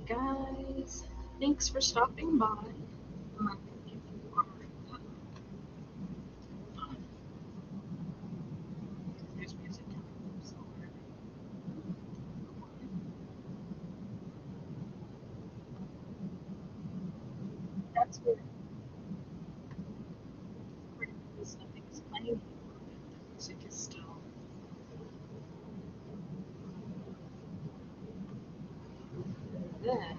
guys. Thanks for stopping by. If you are, there's music coming, so that's where because nothing's playing anymore, but the music is still. Then,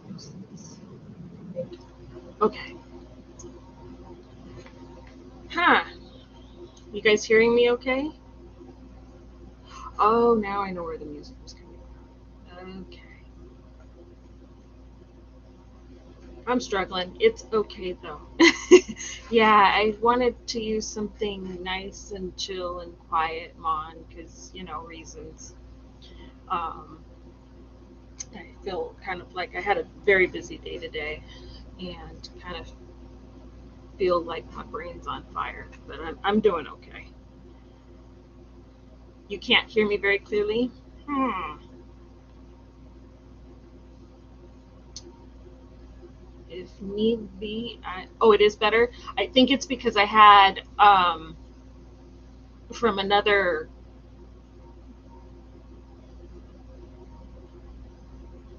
what's this? Okay. Huh. You guys hearing me okay? Oh, now I know where the music was coming from. Okay. I'm struggling. It's okay though. Yeah, I wanted to use something nice and chill and quiet, Mon, because, reasons. Um, I feel kind of like I had a very busy day today and kind of feel like my brain's on fire, but I'm doing okay. You can't hear me very clearly? Hmm. If need be, oh, it is better. I think it's because I had from another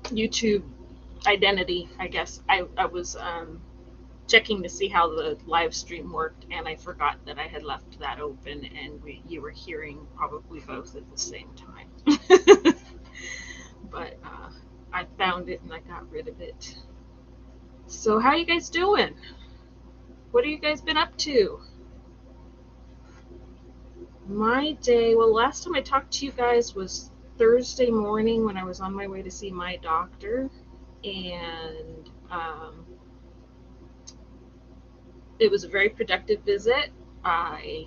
YouTube identity, I guess. I was checking to see how the live stream worked, and I forgot that I had left that open, and you were hearing probably both at the same time. But I found it and I got rid of it. So how you guys doing? What have you guys been up to? My day, well, last time I talked to you guys was Thursday morning when I was on my way to see my doctor, and it was a very productive visit. I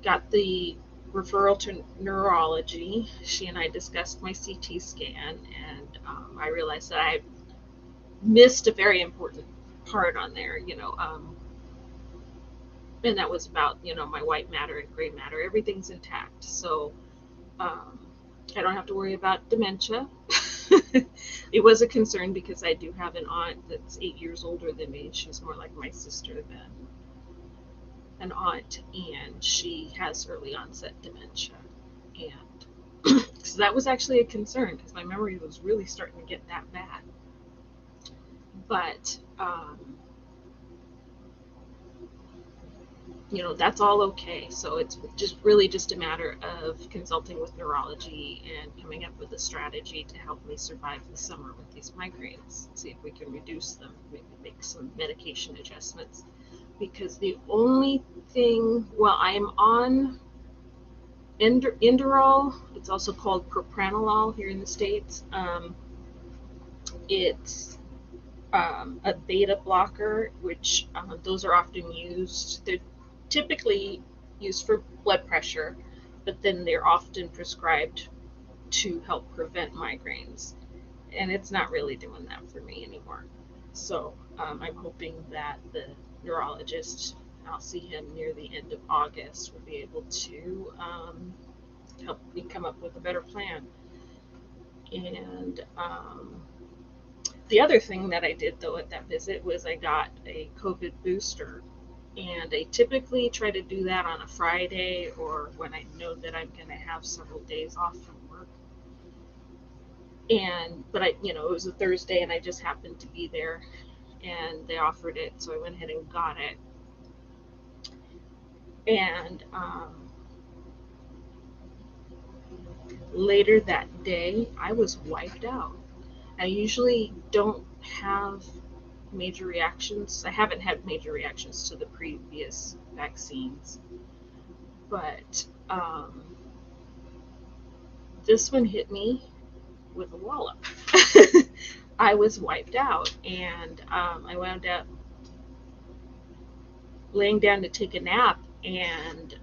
got the referral to neurology. She and I discussed my CT scan, and I realized that I missed a very important part on there, and that was about, my white matter and gray matter. Everything's intact. So um, I don't have to worry about dementia. It was a concern because I do have an aunt that's 8 years older than me. She's more like my sister than an aunt, and she has early onset dementia. And so that was actually a concern because my memory was really starting to get that bad. But, that's all okay. So it's just really just a matter of consulting with neurology and coming up with a strategy to help me survive the summer with these migraines. See if we can reduce them, maybe make some medication adjustments. Because the only thing, well, I am on Inderal. It's also called propranolol here in the States. It's a beta blocker, which those are often used. They're typically used for blood pressure, but then they're often prescribed to help prevent migraines. And it's not really doing that for me anymore. So I'm hoping that the neurologist, I'll see him near the end of August, will be able to help me come up with a better plan. And the other thing that I did though at that visit was I got a COVID booster. And I typically try to do that on a Friday or when I know that I'm going to have several days off from work. But it was a Thursday and I just happened to be there and they offered it. So I went ahead and got it. And later that day, I was wiped out. I usually don't have major reactions. I haven't had major reactions to the previous vaccines, but this one hit me with a wallop. I was wiped out, and I wound up laying down to take a nap, and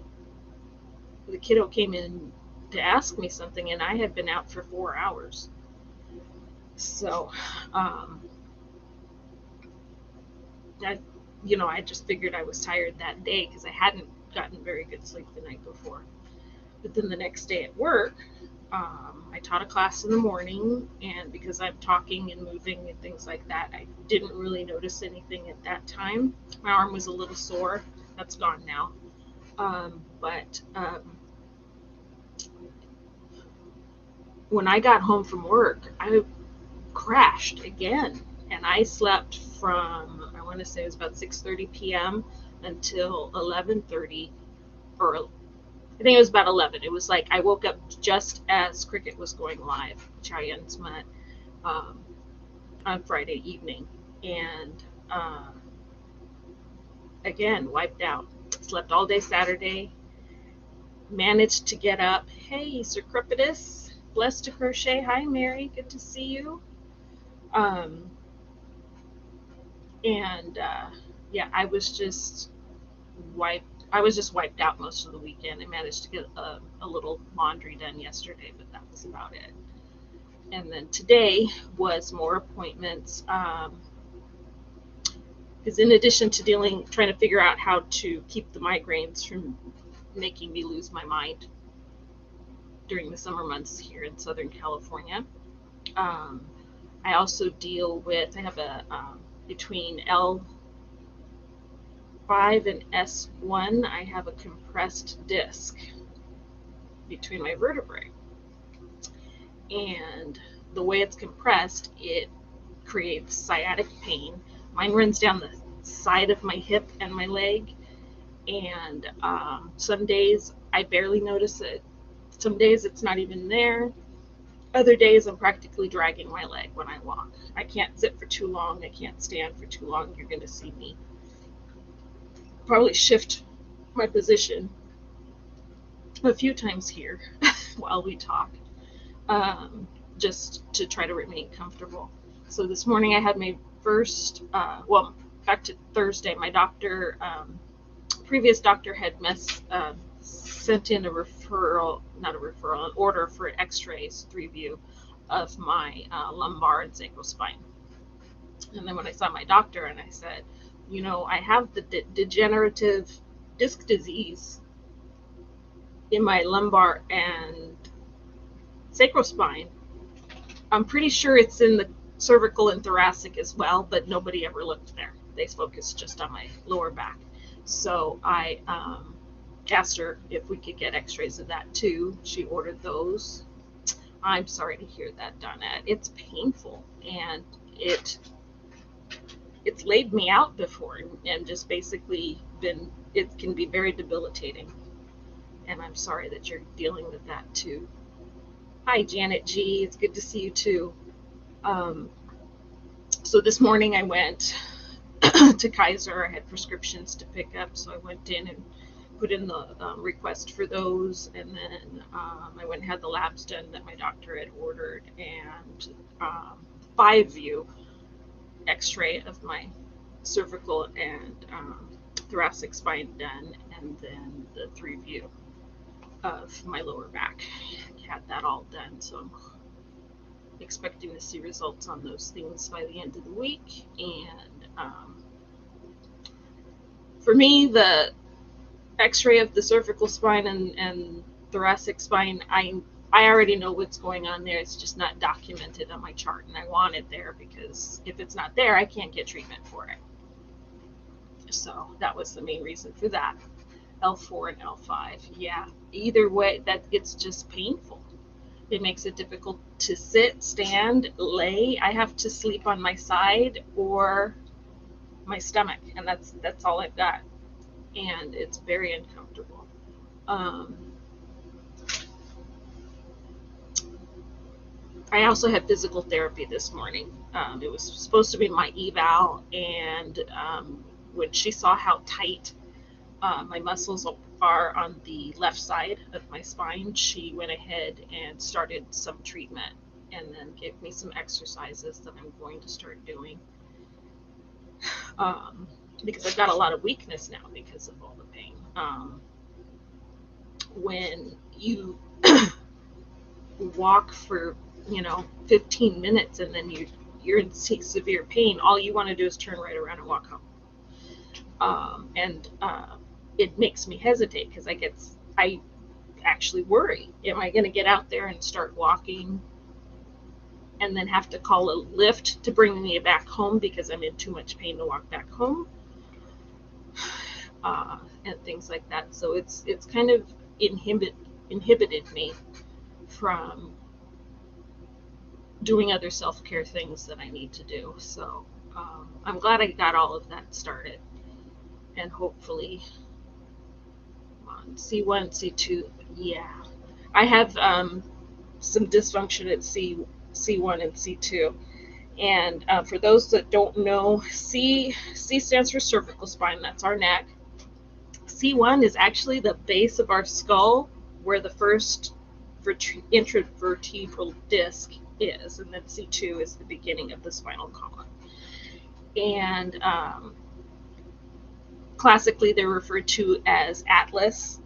the kiddo came in to ask me something, and I had been out for 4 hours. So, I, I just figured I was tired that day because I hadn't gotten very good sleep the night before. But then the next day at work, I taught a class in the morning, and because I'm talking and moving and things like that, I didn't really notice anything at that time. My arm was a little sore. That's gone now. But when I got home from work, I crashed again, and I slept from, I want to say it was about 6:30 p.m. until 11:30, or I think it was about 11. It was like I woke up just as cricket was going live, Giants met, um, on Friday evening, and uh, again wiped out. Slept all day Saturday. Managed to get up. Hey, Sir Crepitus, blessed to crochet. Hi, Mary. Good to see you. Um, and yeah, wiped. I was just wiped out most of the weekend. I managed to get a little laundry done yesterday, but that was about it. And then today was more appointments. Because in addition to trying to figure out how to keep the migraines from making me lose my mind during the summer months here in Southern California, um, I also deal with, I have a, between L5 and S1, I have a compressed disc between my vertebrae. And the way it's compressed, it creates sciatic pain. Mine runs down the side of my hip and my leg, and some days I barely notice it. Some days it's not even there. Other days I'm practically dragging my leg when I walk. I can't sit for too long. I can't stand for too long. You're going to see me probably shift my position a few times here while we talk, um, just to try to remain comfortable. So this morning I had my first, well, back to Thursday, my doctor, previous doctor had sent in a referral, not a referral, an order for x-rays, 3-view of my lumbar and sacral spine. And then when I saw my doctor and I said, you know, I have the degenerative disc disease in my lumbar and sacral spine. I'm pretty sure it's in the cervical and thoracic as well, but nobody ever looked there. They focused just on my lower back. So I asked her if we could get x-rays of that too. She ordered those. I'm sorry to hear that, Donna. It's painful, and it's laid me out before, and just basically it can be very debilitating. And I'm sorry that you're dealing with that too. Hi, Janet G. It's good to see you too. Um, so this morning I went to Kaiser. I had prescriptions to pick up, so I went in and put in the request for those, and then I went and had the labs done that my doctor had ordered, and 5-view x-ray of my cervical and thoracic spine done, and then the 3-view of my lower back. I had that all done, so I'm expecting to see results on those things by the end of the week. And for me, the x-ray of the cervical spine and thoracic spine, I already know what's going on there. It's just not documented on my chart, and I want it there because if it's not there, I can't get treatment for it. So that was the main reason for that. L4 and L5. Yeah, either way, it's just painful. It makes it difficult to sit, stand, lay. I have to sleep on my side or my stomach, and that's all I've got, and it's very uncomfortable. I also had physical therapy this morning. It was supposed to be my eval, and when she saw how tight my muscles are on the left side of my spine, she went ahead and started some treatment and then gave me some exercises that I'm going to start doing, because I've got a lot of weakness now because of all the pain. When you walk for 15 minutes and then you're in severe pain, all you want to do is turn right around and walk home. And it makes me hesitate because I actually worry. Am I going to get out there and start walking and then have to call a Lyft to bring me back home because I'm in too much pain to walk back home? And things like that. So it's kind of inhibited me from doing other self-care things that I need to do. So I'm glad I got all of that started, and hopefully on C1, C2, yeah, I have some dysfunction at C1 and C2. And for those that don't know, C stands for cervical spine. That's our neck. C1 is actually the base of our skull, where the first intravertebral disc is, and then C2 is the beginning of the spinal column. And classically, they're referred to as atlas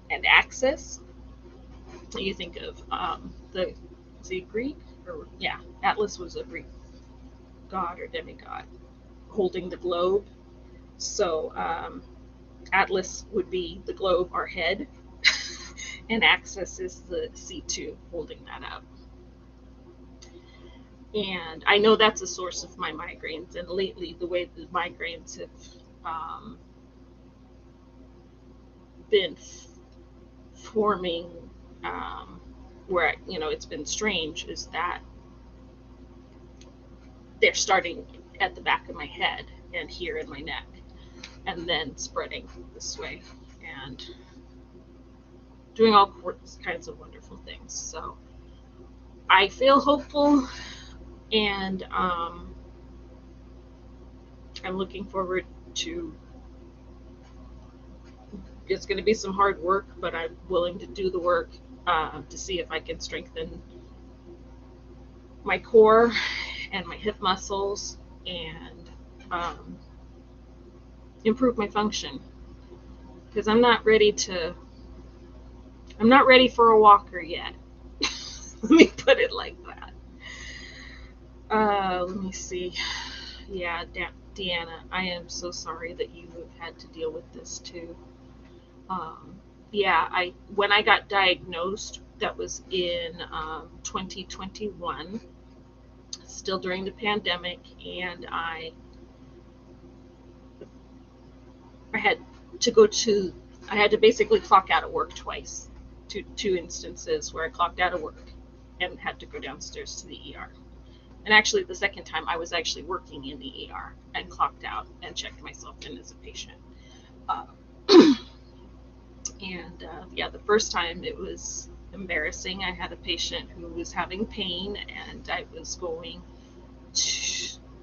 and axis. You think of the Greek, or yeah, Atlas was a Greek god or demigod holding the globe. So Atlas would be the globe, our head, and axis is the C2 holding that up. And I know that's a source of my migraines. And lately, the way the migraines have been forming, where it's been strange, is that they're starting at the back of my head and here in my neck, and then spreading this way and doing all kinds of wonderful things. So I feel hopeful, and I'm looking forward to, it's going to be some hard work, but I'm willing to do the work to see if I can strengthen my core and my hip muscles and improve my function, because I'm not ready for a walker yet. Let me put it like that. Let me see. Yeah, Deanna, I am so sorry that you have had to deal with this too. Yeah, when I got diagnosed, that was in 2021, still during the pandemic, and I had to basically clock out of work twice. Two instances where I clocked out of work and had to go downstairs to the ER. And actually, the second time I was actually working in the ER and clocked out and checked myself in as a patient. And yeah, the first time it was embarrassing. I had a patient who was having pain, and I was going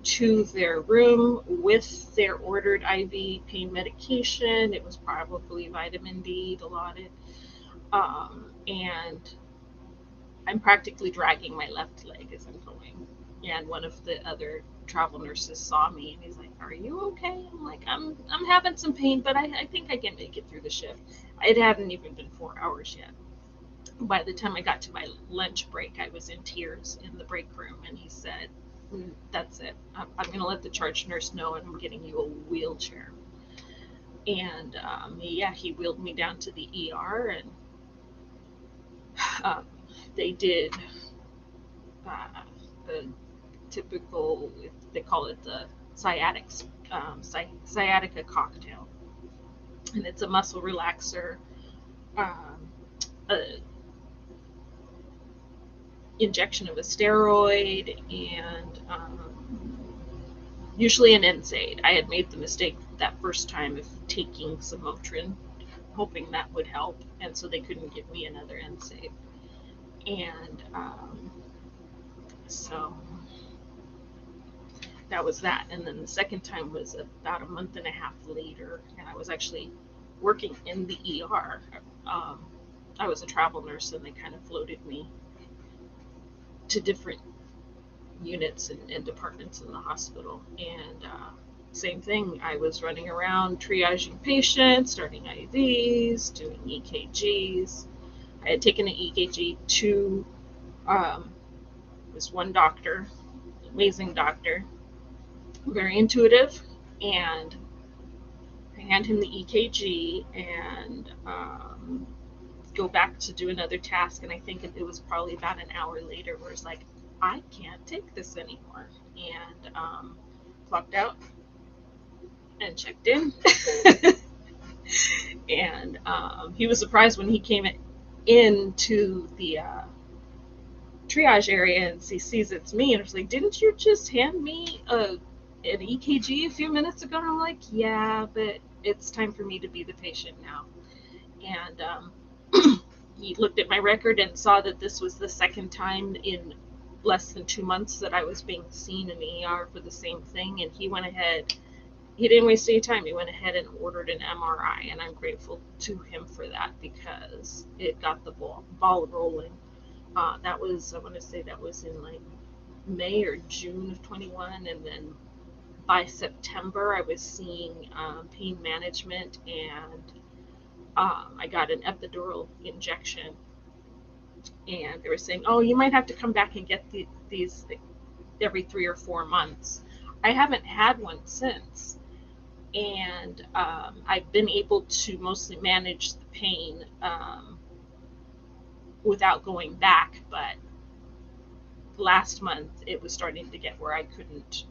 to their room with their ordered IV pain medication. It was probably vitamin D, Dilaudid. And I'm practically dragging my left leg as I'm going. And one of the other travel nurses saw me, and he's like, "Are you okay?" I'm like, I'm having some pain, but I think I can make it through the shift. It hadn't even been 4 hours yet. By the time I got to my lunch break, I was in tears in the break room, and he said, "That's it. I'm going to let the charge nurse know, and I'm getting you a wheelchair." And yeah, he wheeled me down to the ER, and they did the typical, they call it the sciatica cocktail, and it's a muscle relaxer, injection of a steroid, and usually an NSAID. I had made the mistake that first time of taking some Motrin, hoping that would help, and so they couldn't give me another NSAID. And so that was that. And then the second time was about a month and a half later, and I was actually working in the ER. I was a travel nurse, and they kind of floated me to different units and departments in the hospital. And same thing, I was running around triaging patients, starting IVs, doing EKGs. I had taken an EKG to this one doctor, amazing doctor, very intuitive, and I hand him the EKG, and go back to do another task, and I think it was probably about an hour later where it's like, I can't take this anymore. And clocked out and checked in. And he was surprised when he came into the triage area and he sees it's me, and I was like, didn't you just hand me an EKG a few minutes ago? And I'm like, yeah, but it's time for me to be the patient now. And he looked at my record and saw that this was the second time in less than 2 months that I was being seen in the ER for the same thing, and he went ahead. He didn't waste any time. He went ahead and ordered an MRI, and I'm grateful to him for that because it got the ball rolling. That was, I want to say that was in like May or June of 21, and then by September I was seeing pain management, and I got an epidural injection, and they were saying, oh, you might have to come back and get these every 3 or 4 months. I haven't had one since, and I've been able to mostly manage the pain without going back, but last month it was starting to get where I couldn't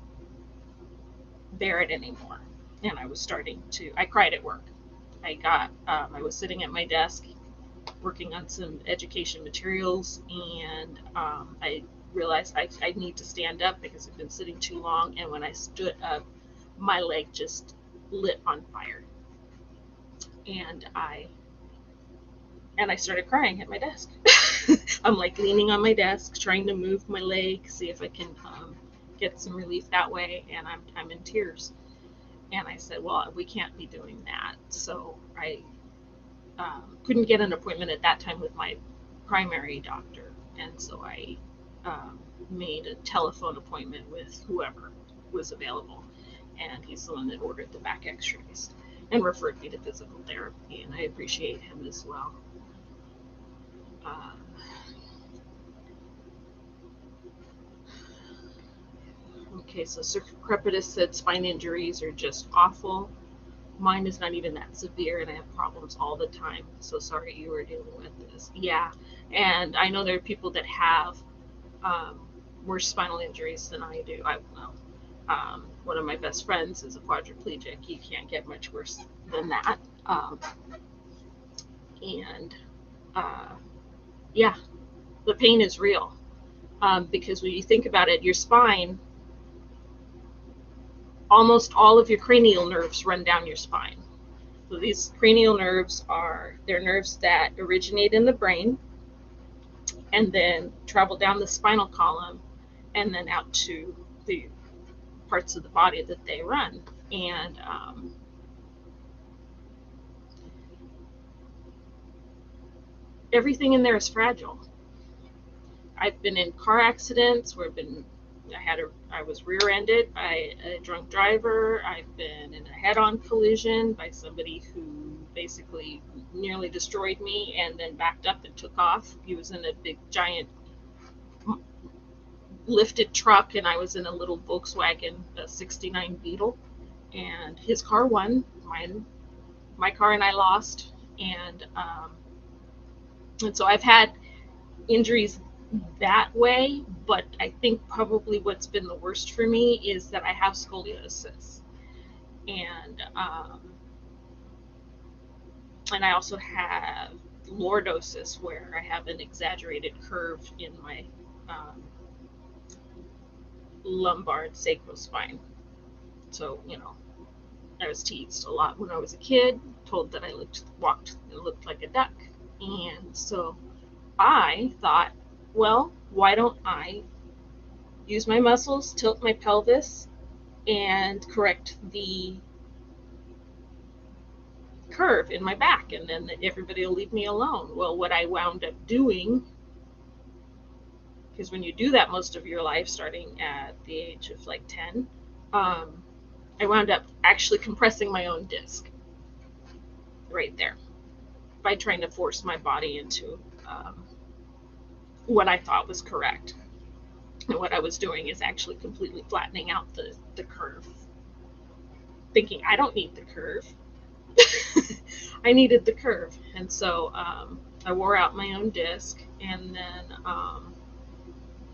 bear it anymore, and I cried at work. I was sitting at my desk working on some education materials, and I realized I need to stand up because I've been sitting too long, and when I stood up, my leg just lit on fire, and I started crying at my desk. I'm like leaning on my desk, trying to move my leg, see if I can get some relief that way, and I'm in tears. And I said, well, we can't be doing that. So I couldn't get an appointment at that time with my primary doctor, and so I made a telephone appointment with whoever was available, and he's the one that ordered the back x-rays and referred me to physical therapy, and I appreciate him as well. Okay, so Sir Crepitus said spine injuries are just awful. Mine is not even that severe, and I have problems all the time. So sorry you were dealing with this. Yeah, and I know there are people that have worse spinal injuries than I do. One of my best friends is a quadriplegic. You can't get much worse than that. And yeah, the pain is real, because when you think about it, your spine, almost all of your cranial nerves run down your spine. So these cranial nerves they're nerves that originate in the brain and then travel down the spinal column and then out to the parts of the body that they run. And everything in there is fragile. I've been in car accidents where I was rear-ended by a drunk driver. I've been in a head-on collision by somebody who basically nearly destroyed me and then backed up and took off. He was in a big giant lifted truck, and I was in a little Volkswagen, a '69 Beetle, and his car won. My car and I lost, and so I've had injuries that way, but I think probably what's been the worst for me is that I have scoliosis, and I also have lordosis, where I have an exaggerated curve in my lumbar and sacral spine. So, I was teased a lot when I was a kid, told that I walked and looked like a duck. And so I thought, well, why don't I use my muscles, tilt my pelvis, and correct the curve in my back, and then everybody will leave me alone. Well, what I wound up doing, because when you do that most of your life, starting at the age of like 10, I wound up actually compressing my own disc right there by trying to force my body into what I thought was correct. And what I was doing is actually completely flattening out the curve, thinking I don't need the curve. I needed the curve. And so I wore out my own disc, and then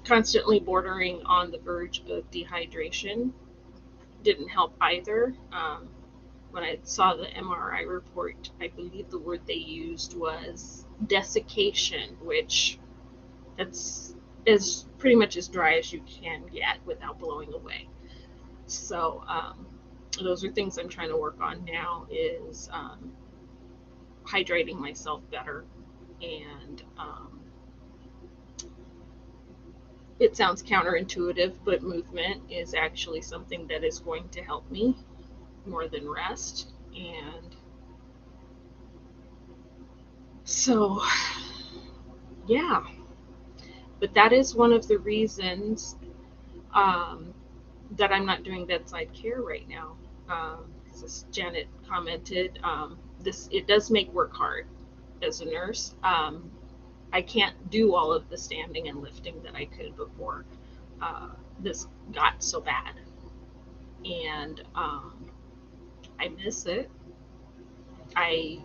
constantly bordering on the verge of dehydration didn't help either. When I saw the MRI report, I believe the word they used was desiccation, which that's is pretty much as dry as you can get without blowing away. So those are things I'm trying to work on now, is hydrating myself better. And it sounds counterintuitive, but movement is actually something that is going to help me more than rest. And so, yeah, but that is one of the reasons um, that I'm not doing bedside care right now. As Janet commented, this it does make work hard as a nurse. I can't do all of the standing and lifting that I could before this got so bad, and I miss it. I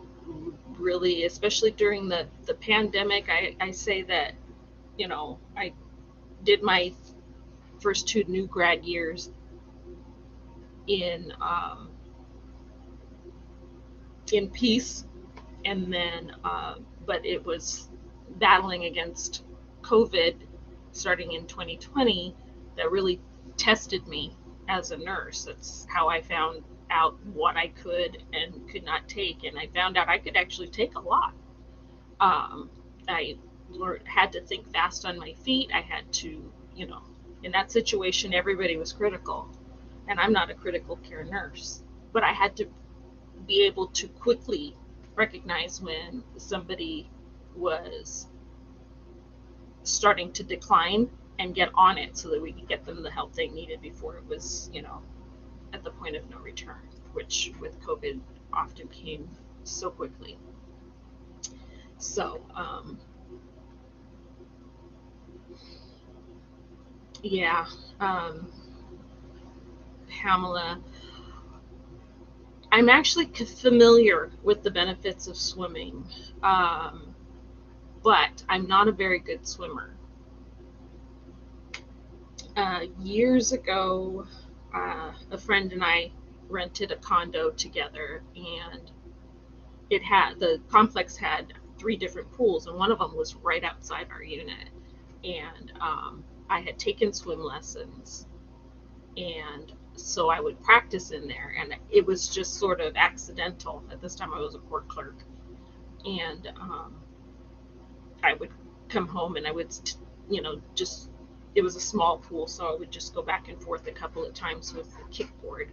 really, especially during the pandemic, I say that, I did my first two new grad years in in peace, and then but it was battling against COVID starting in 2020 that really tested me as a nurse. That's how I found out what I could and could not take, and I found out I could actually take a lot. I had to think fast on my feet. I had to, in that situation, everybody was critical, and I'm not a critical care nurse, but I had to be able to quickly recognize when somebody was starting to decline and get on it so that we could get them the help they needed before it was, at the point of no return, which with COVID often came so quickly. So, yeah, um, Pamela, I'm actually familiar with the benefits of swimming, um, but I'm not a very good swimmer. Years ago, a friend and I rented a condo together, and the complex had three different pools, and one of them was right outside our unit. And I had taken swim lessons, and so I would practice in there, and it was just sort of accidental. At this time, I was a court clerk, and I would come home and I would, just it was a small pool, so I would just go back and forth a couple of times with the kickboard.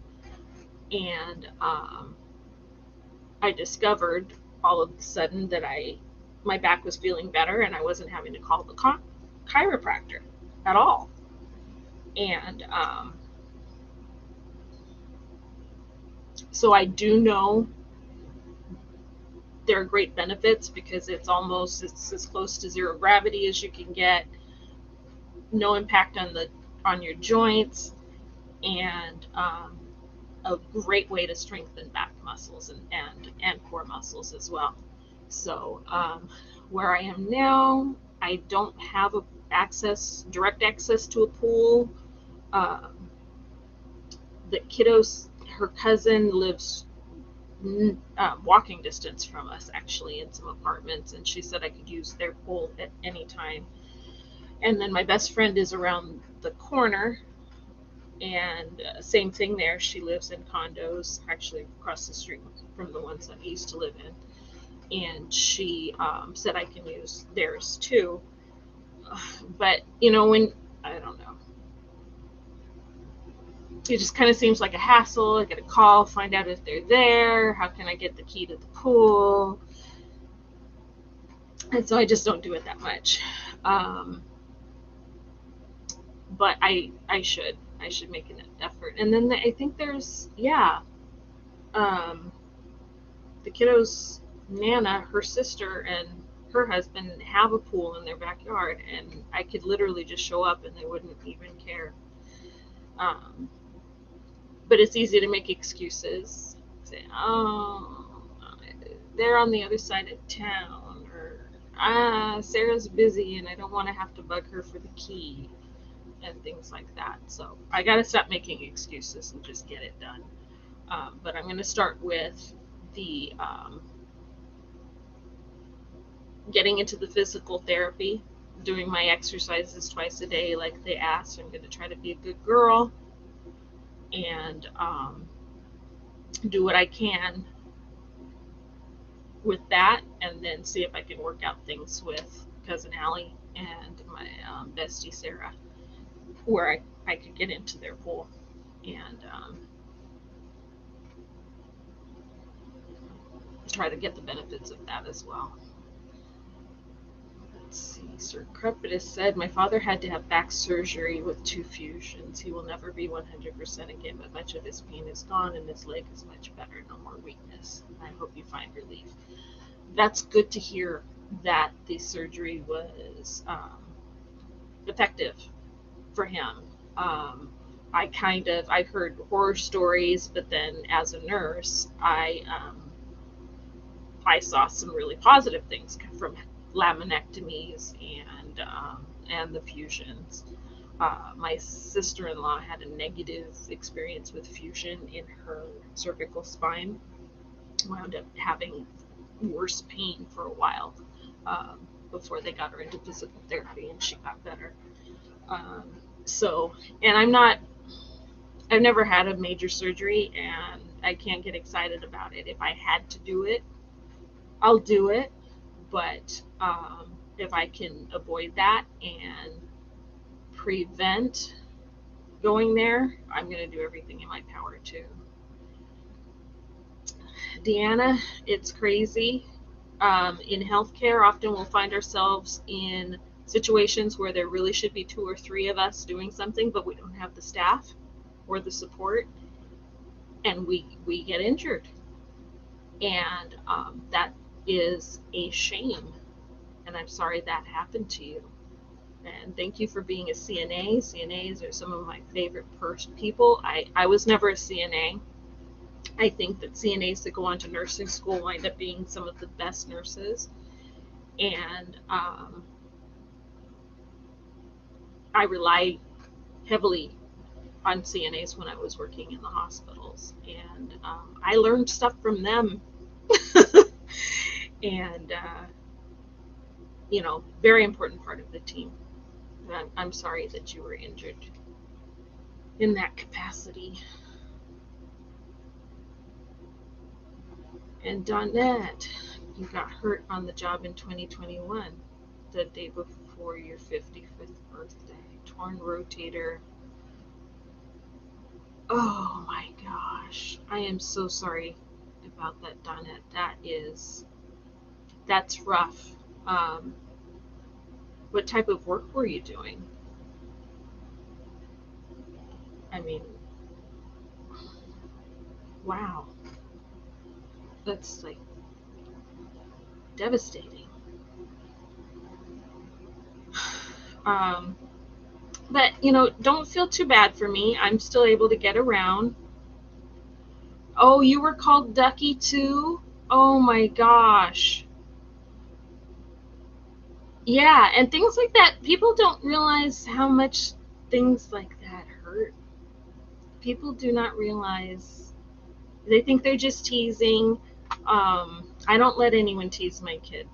And I discovered all of a sudden that my back was feeling better, and I wasn't having to call the chiropractor at all. And so I do know there are great benefits, because it's as close to zero gravity as you can get, no impact on your joints, and a great way to strengthen back muscles and core muscles as well. So where I am now, I don't have direct access to a pool. Um, the kiddos, her cousin lives walking distance from us, actually, in some apartments, and she said I could use their pool at any time. And then my best friend is around the corner, and same thing there. She lives in condos, actually across the street from the ones I used to live in, and she said I can use theirs too. But when I don't know, it just kind of seems like a hassle. I get a call, find out if they're there. How can I get the key to the pool? And so I just don't do it that much. But I should make an effort. And then I think there's um, the kiddos' Nana, her sister, and her husband have a pool in their backyard, and I could literally just show up and they wouldn't even care. Um, but it's easy to make excuses. Say, oh, they're on the other side of town, or Sarah's busy and I don't want to have to bug her for the key and things like that. So I got to stop making excuses and just get it done. But I'm going to start with the getting into the physical therapy, doing my exercises twice a day like they asked. I'm going to try to be a good girl and do what I can with that, and then see if I can work out things with cousin Allie and my bestie Sarah, where I could get into their pool and try to get the benefits of that as well. Let's see. Sir Crepitus said, my father had to have back surgery with 2 fusions. He will never be 100% again, but much of his pain is gone and his leg is much better. No more weakness. I hope you find relief. That's good to hear that the surgery was effective for him. I heard horror stories, but then as a nurse, I saw some really positive things from laminectomies and the fusions. My sister-in-law had a negative experience with fusion in her cervical spine. Wound up having worse pain for a while before they got her into physical therapy, and she got better. And I've never had a major surgery, and I can't get excited about it. If I had to do it, I'll do it, but if I can avoid that and prevent going there, I'm going to do everything in my power to. Deanna, it's crazy. In healthcare, often we'll find ourselves in situations where there really should be 2 or 3 of us doing something, but we don't have the staff or the support, and we get injured. And that is a shame. And I'm sorry that happened to you. And thank you for being a CNA. CNAs are some of my favorite people. I was never a CNA. I think that CNAs that go on to nursing school wind up being some of the best nurses. And I rely heavily on CNAs when I was working in the hospitals. And I learned stuff from them. And, very important part of the team. I'm sorry that you were injured in that capacity. And Donette, you got hurt on the job in 2021, the day before your 55th birthday. Torn rotator. Oh my gosh. I am so sorry about that, Donette. That's rough. What type of work were you doing? I mean, wow. That's like devastating. But, don't feel too bad for me. I'm still able to get around. Oh, you were called Ducky too? Oh my gosh. Yeah, and things like that. People don't realize how much things like that hurt. People do not realize. They think they're just teasing. I don't let anyone tease my kid.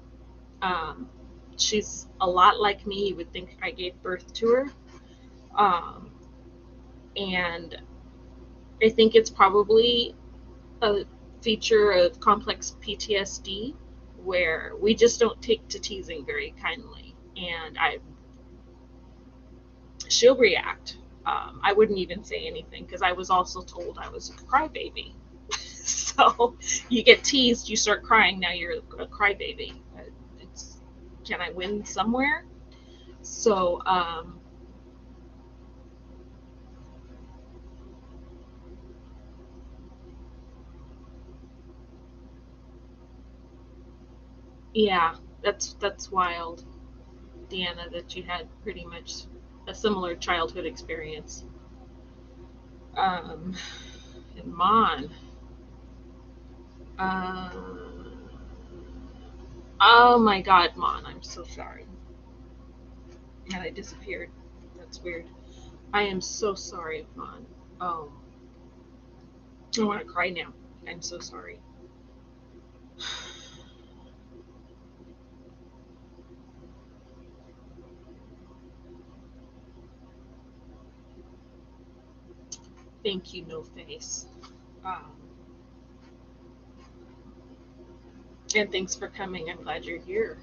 She's a lot like me. You would think I gave birth to her. And I think it's probably a feature of complex PTSD where we just don't take to teasing very kindly. And she'll react. I wouldn't even say anything because I was also told I was a crybaby. So you get teased, you start crying, now you're a crybaby. Can I win somewhere? So, yeah, that's wild, Deanna, that you had pretty much a similar childhood experience. And Mon, uh, Oh my God, Mon, I'm so sorry. And I disappeared. That's weird. I am so sorry, Mon. Oh, I want to cry now. I'm so sorry. Thank you, No Face. Um, and thanks for coming. I'm glad you're here.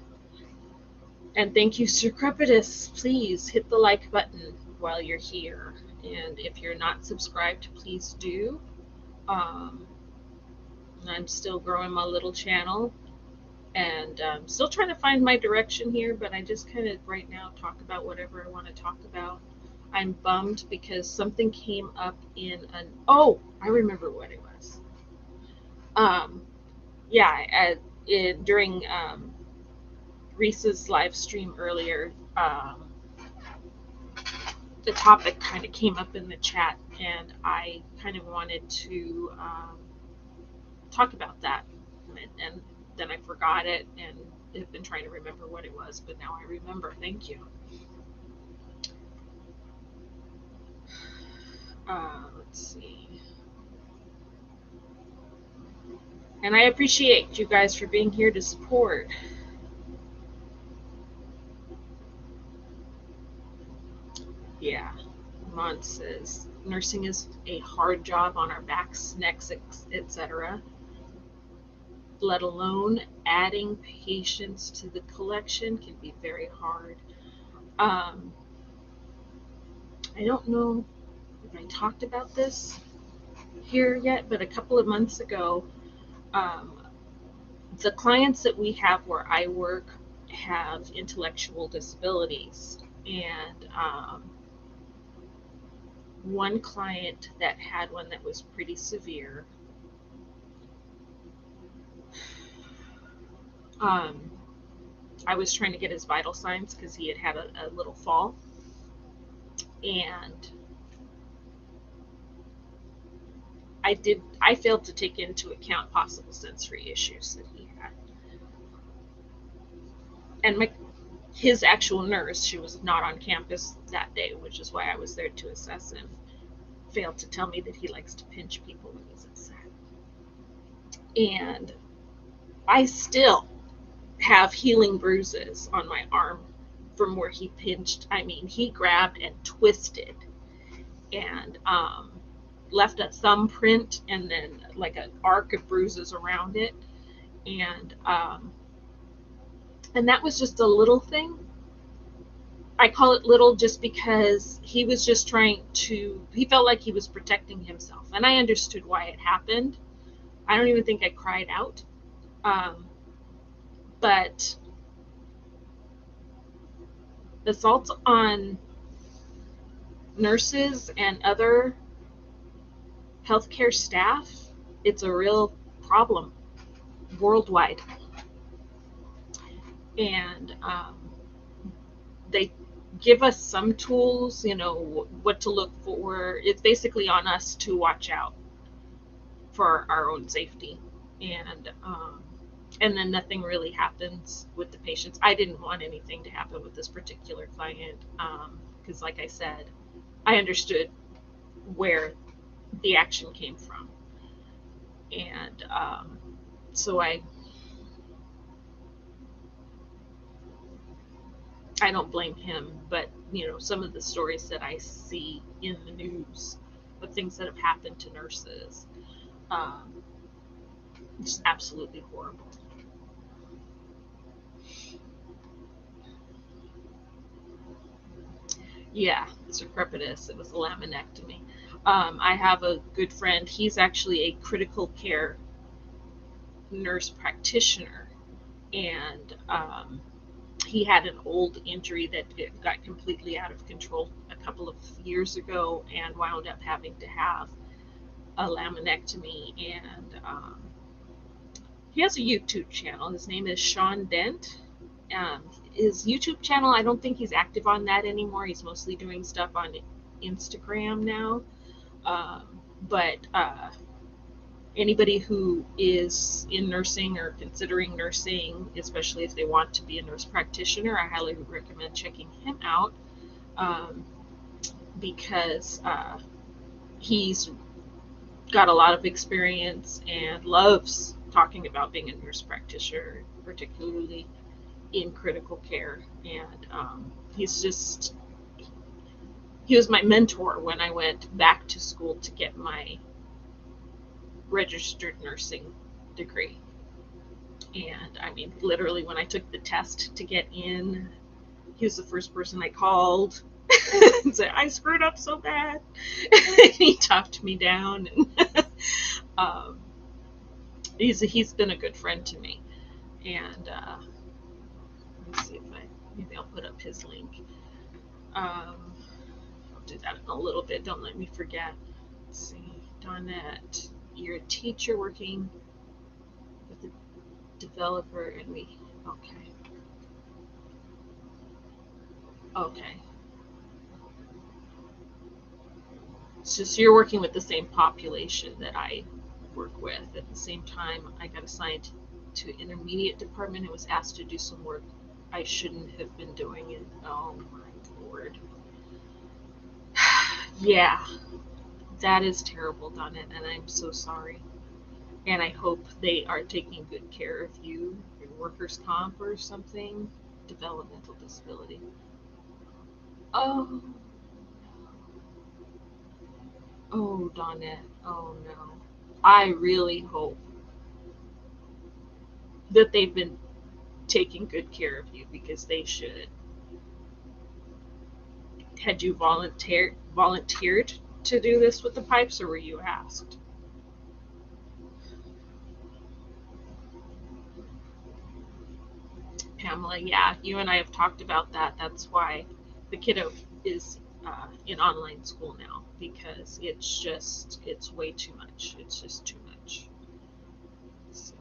And thank you, Sir Crepitus. Please hit the like button while you're here. And if you're not subscribed, please do. Um, I'm still growing my little channel and still trying to find my direction here, but I just kind of right now talk about whatever I want to talk about. I'm bummed because something came up in an. Oh, I remember what it was. Um, yeah, during Reese's live stream earlier, the topic kind of came up in the chat, and I kind of wanted to talk about that, and then I forgot it, and have been trying to remember what it was, but now I remember. Thank you. Let's see. And I appreciate you guys for being here to support. Yeah, Mont says nursing is a hard job on our backs, necks, etc. Let alone adding patients to the collection can be very hard. Um, I don't know if I talked about this here yet, but a couple of months ago, um, the clients that we have where I work have intellectual disabilities. And one client that had one that was pretty severe, I was trying to get his vital signs because he had had a little fall. And I failed to take into account possible sensory issues that he had. And his actual nurse, she was not on campus that day, which is why I was there to assess him, failed to tell me that he likes to pinch people when he's upset. And I still have healing bruises on my arm from where he pinched. I mean, he grabbed and twisted and left a thumbprint and then like an arc of bruises around it. And that was just a little thing. I call it little just because he was just he felt like he was protecting himself. And I understood why it happened. I don't even think I cried out. But assaults on nurses and other healthcare staff, it's a real problem worldwide. And they give us some tools, what to look for. It's basically on us to watch out for our own safety. And then nothing really happens with the patients. I didn't want anything to happen with this particular client because, like I said, I understood where the action came from. And so I don't blame him, but some of the stories that I see in the news of things that have happened to nurses, it's absolutely horrible. Yeah, it's a crepitus. It was a laminectomy. I have a good friend. He's actually a critical care nurse practitioner, and he had an old injury that got completely out of control a couple of years ago and wound up having to have a laminectomy. And he has a YouTube channel. His name is Sean Dent. His YouTube channel, I don't think he's active on that anymore. He's mostly doing stuff on Instagram now. But anybody who is in nursing or considering nursing, especially if they want to be a nurse practitioner, I highly recommend checking him out, um, because he's got a lot of experience and loves talking about being a nurse practitioner, particularly in critical care. And he was my mentor when I went back to school to get my registered nursing degree. And I mean, literally, when I took the test to get in, he was the first person I called and said, I screwed up so bad. And he talked me down. And um, he's been a good friend to me. And let me see if maybe I'll put up his link. I'll do that in a little bit. Don't let me forget. Let's see, Donette, you're a teacher working with a developer, and okay. Okay. So you're working with the same population that I work with. At the same time, I got assigned to intermediate department and was asked to do some work I shouldn't have been doing it. Oh my lord. Yeah, that is terrible, Donna, and I'm so sorry. And I hope they are taking good care of you in workers' comp or something. Developmental disability. Oh, oh, Donnette. Oh no. I really hope that they've been taking good care of you, because they should. Had you volunteered to do this with the pipes, or were you asked? Pamela, yeah, you and I have talked about that. That's why the kiddo is in online school now, because it's way too much. It's just too much. So,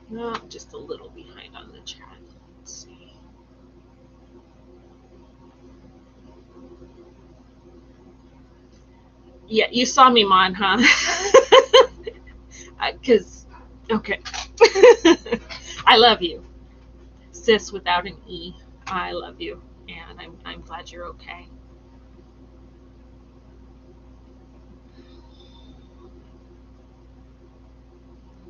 no, just a little behind on the chat. Let's see. Yeah, you saw me, Mon, huh? Because, okay. I love you. Sis without an E. I love you. And I'm glad you're okay.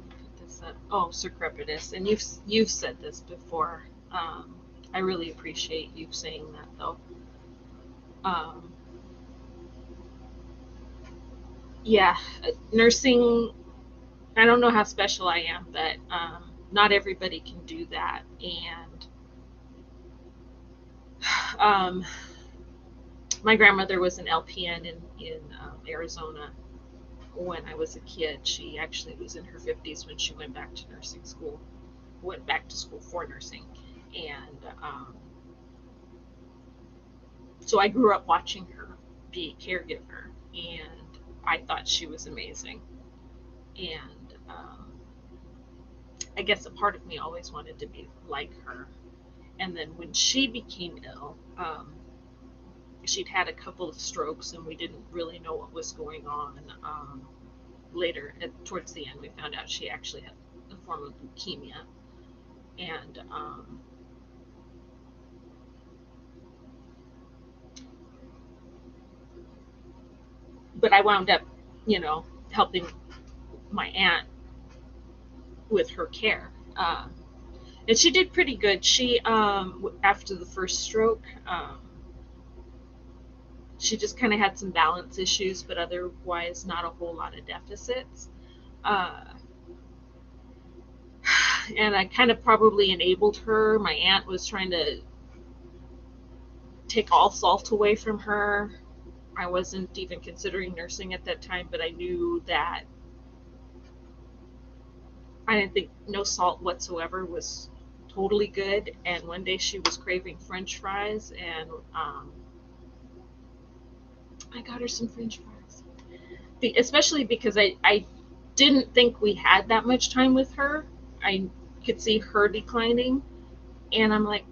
Put this up. Oh, Secrepitus. And you've said this before. I really appreciate you saying that, though. Um, yeah, nursing, I don't know how special I am, but not everybody can do that. And um, my grandmother was an LPN in Arizona when I was a kid. She actually was in her 50s when she went back to nursing school, went back to school for nursing. And so I grew up watching her be a caregiver, and I thought she was amazing. And I guess a part of me always wanted to be like her. And then when she became ill, she'd had a couple of strokes, and we didn't really know what was going on. Later, towards the end, we found out she actually had a form of leukemia. And but I wound up, helping my aunt with her care. And she did pretty good. She, after the first stroke, she just kind of had some balance issues, but otherwise not a whole lot of deficits. Uh, and I kind of probably enabled her. My aunt was trying to take all salt away from her. I wasn't even considering nursing at that time, but I knew that I didn't think no salt whatsoever was totally good. And one day she was craving French fries, and I got her some French fries. Especially because I didn't think we had that much time with her. I could see her declining, and I'm like,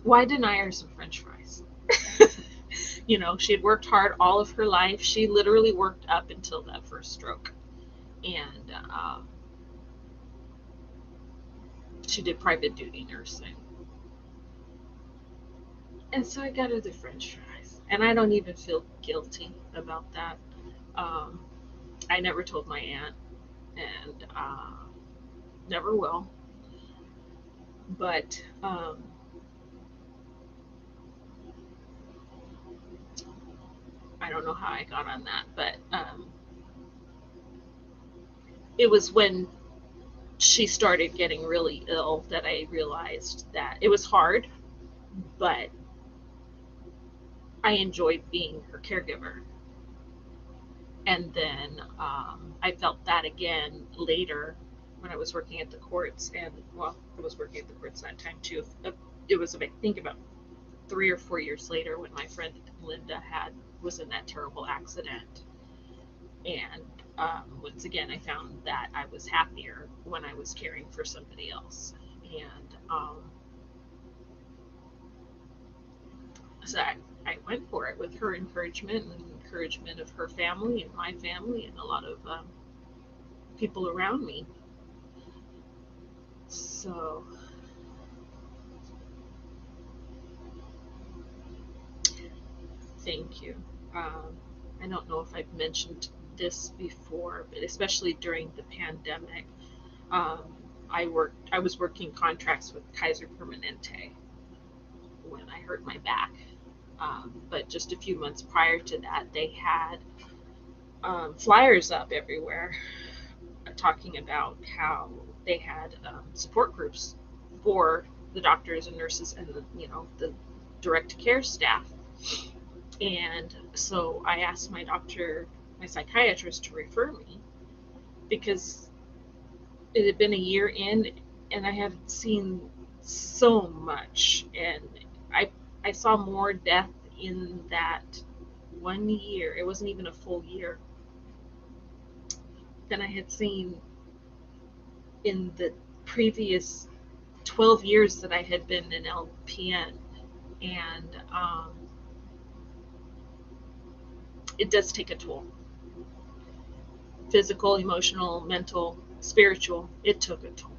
why deny her some French fries? She had worked hard all of her life. She literally worked up until that first stroke. And she did private duty nursing. And so I got her the French fries. And I don't even feel guilty about that. Um, I never told my aunt, and never will. But I don't know how I got on that. But it was when she started getting really ill that I realized that it was hard, but I enjoyed being her caregiver. And then I felt that again later when I was working at the courts. And, well, I was working at the courts that time too. It was, I think, about 3 or 4 years later when my friend Linda was in that terrible accident. And once again, I found that I was happier when I was caring for somebody else. And so I went for it with her encouragement and encouragement of her family and my family and a lot of people around me. So thank you. I don't know if I've mentioned this before, but especially during the pandemic, um, I was working contracts with Kaiser Permanente when I hurt my back. But just a few months prior to that, they had flyers up everywhere talking about how they had support groups for the doctors and nurses and the direct care staff. And so I asked my psychiatrist, to refer me because it had been a year in and I had seen so much. And I saw more death in that 1 year. It wasn't even a full year than I had seen in the previous 12 years that I had been an LPN. And it does take a toll. Physical, emotional, mental, spiritual, it took a toll.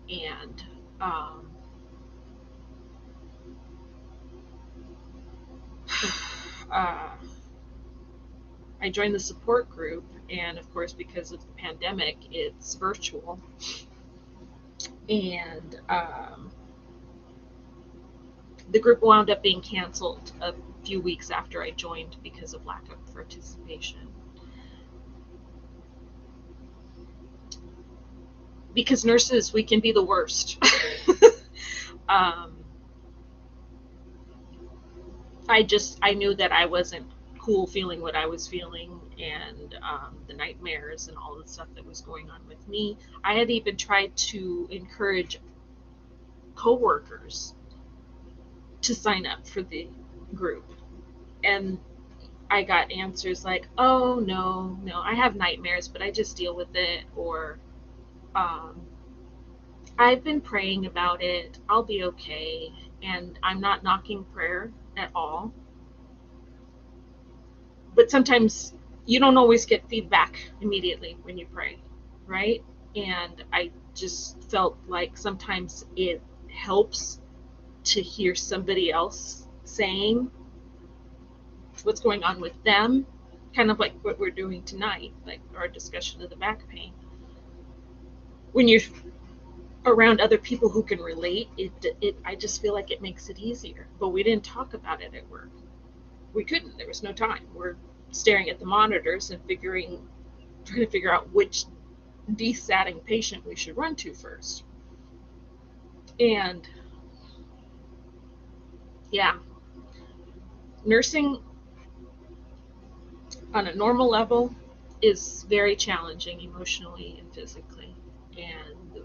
And I joined the support group, and of course, because of the pandemic, it's virtual. And the group wound up being canceled a few weeks after I joined because of lack of participation. Because nurses, we can be the worst. I knew that I wasn't cool feeling what I was feeling, and the nightmares and all the stuff that was going on with me. I had even tried to encourage coworkers to sign up for the group, and I got answers like, "Oh, no, I have nightmares, but I just deal with it," or "I've been praying about it, I'll be okay." And I'm not knocking prayer at all, but sometimes you don't always get feedback immediately when you pray, right? And I just felt like sometimes it helps to hear somebody else saying what's going on with them, kind of like what we're doing tonight, like our discussion of the back pain. When you're around other people who can relate, I just feel like it makes it easier. But we didn't talk about it at work. We couldn't. There was no time. We're staring at the monitors and trying to figure out which desatting patient we should run to first. And yeah, nursing on a normal level is very challenging emotionally and physically. And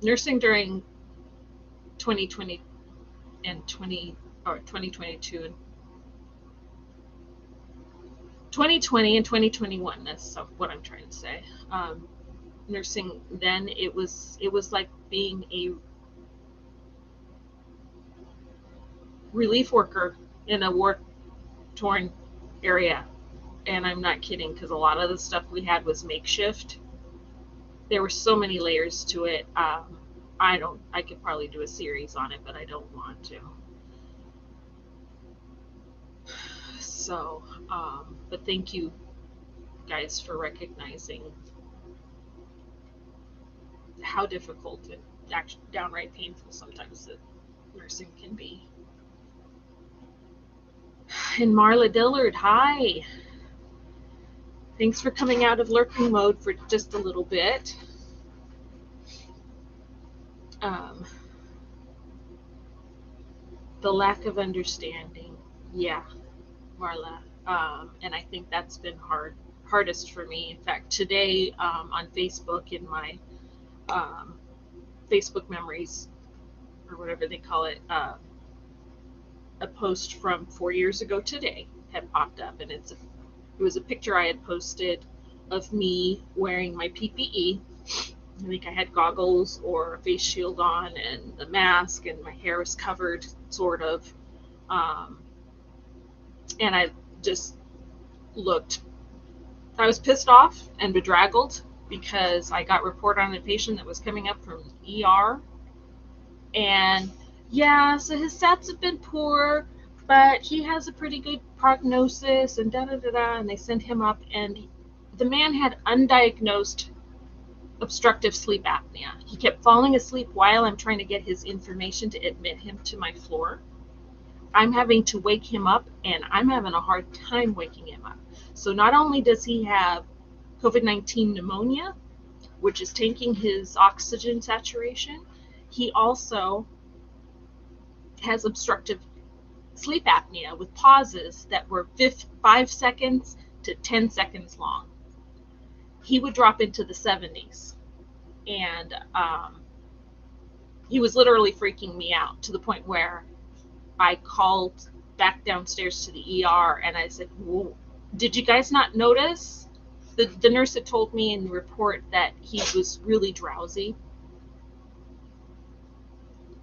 nursing during 2020 and 2022 and 2020 and 2021, that's what I'm trying to say. Nursing then, it was like being relief worker in a war-torn area. And I'm not kidding, because a lot of the stuff we had was makeshift. There were so many layers to it. I could probably do a series on it, but I don't want to. So, but thank you guys for recognizing how difficult and actually downright painful sometimes that nursing can be. And Marla Dillard, hi. Thanks for coming out of lurking mode for just a little bit. The lack of understanding. Yeah, Marla. And I think that's been hardest for me. In fact, today on Facebook, in my Facebook memories, or whatever they call it, a post from 4 years ago today had popped up, and it was a picture I had posted of me wearing my PPE. I think I had goggles or a face shield on and the mask, and my hair was covered, sort of. And I just I was pissed off and bedraggled because I got reported on a patient that was coming up from ER. And yeah, so his stats have been poor, but he has a pretty good prognosis, and and they sent him up, and the man had undiagnosed obstructive sleep apnea. He kept falling asleep while I'm trying to get his information to admit him to my floor. I'm having to wake him up, and I'm having a hard time waking him up. So not only does he have COVID-19 pneumonia, which is tanking his oxygen saturation, he also has obstructive sleep apnea with pauses that were 5 seconds to 10 seconds long. He would drop into the 70s, and he was literally freaking me out to the point where I called back downstairs to the ER, and I said, "Whoa, did you guys not notice?" The nurse had told me in the report that he was really drowsy,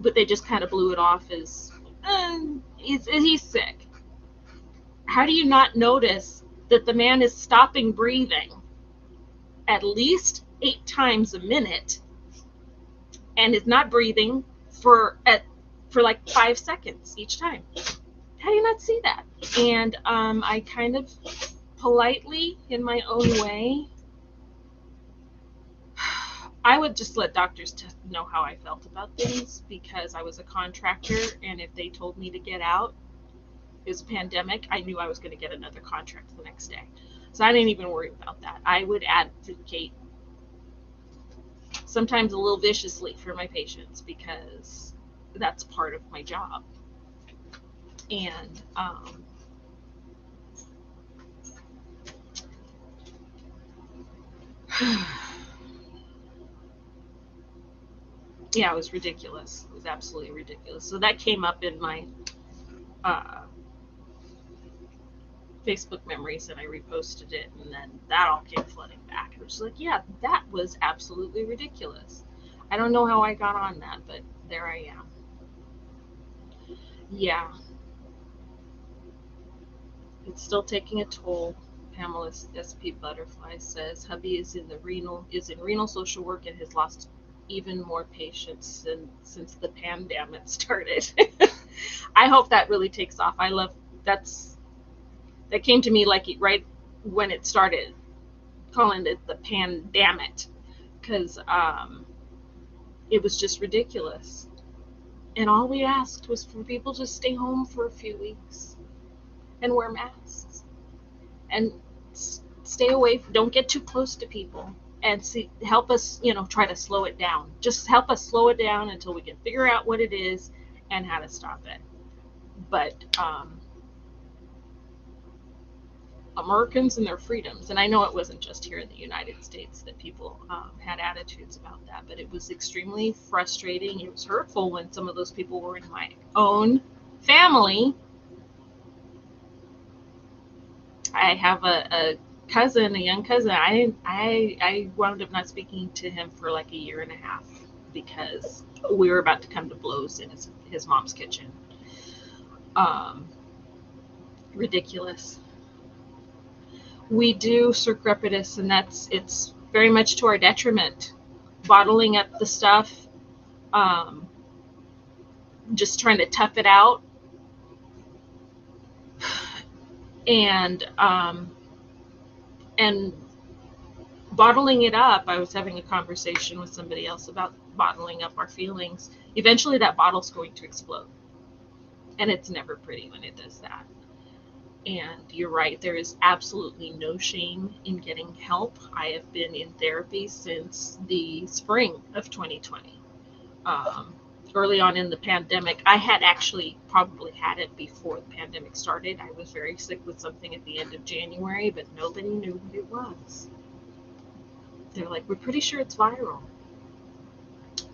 but they just kind of blew it off as he's sick. How do you not notice that the man is stopping breathing at least 8 times a minute and is not breathing for like 5 seconds each time? How do you not see that? And I kind of politely, in my own way, I would just let doctors know how I felt about things, because I was a contractor, and if they told me to get out, it was a pandemic, I knew I was going to get another contract the next day. So I didn't even worry about that. I would advocate, sometimes a little viciously, for my patients, because that's part of my job. And yeah, it was ridiculous. It was absolutely ridiculous. So that came up in my Facebook memories, and I reposted it, and then that all came flooding back. It was like, yeah, that was absolutely ridiculous. I don't know how I got on that, but there I am. Yeah. It's still taking a toll. Pamela SP Butterfly says hubby is in renal social work and has lost even more patients since the pandemic started. I hope that really takes off. I love that came to me like right when it started, calling it the pandemic, because it was just ridiculous. And all we asked was for people to stay home for a few weeks and wear masks and stay away, don't get too close to people, and help us, try to slow it down. Just help us slow it down until we can figure out what it is and how to stop it. But Americans and their freedoms, and I know it wasn't just here in the United States that people had attitudes about that, but it was extremely frustrating. It was hurtful when some of those people were in my own family. I have a cousin, a young cousin. I wound up not speaking to him for like a year and a half because we were about to come to blows in his mom's kitchen. Um, ridiculous. We do Cirque Repettus, and it's very much to our detriment. Bottling up the stuff, um, just trying to tough it out, and and bottling it up. I was having a conversation with somebody else about bottling up our feelings. Eventually, that bottle's going to explode, and it's never pretty when it does that. And you're right, there is absolutely no shame in getting help. I have been in therapy since the spring of 2020. Um, Early on in the pandemic, I had actually probably had it before the pandemic started. I was very sick with something at the end of January, but nobody knew what it was. They're like, we're pretty sure it's viral,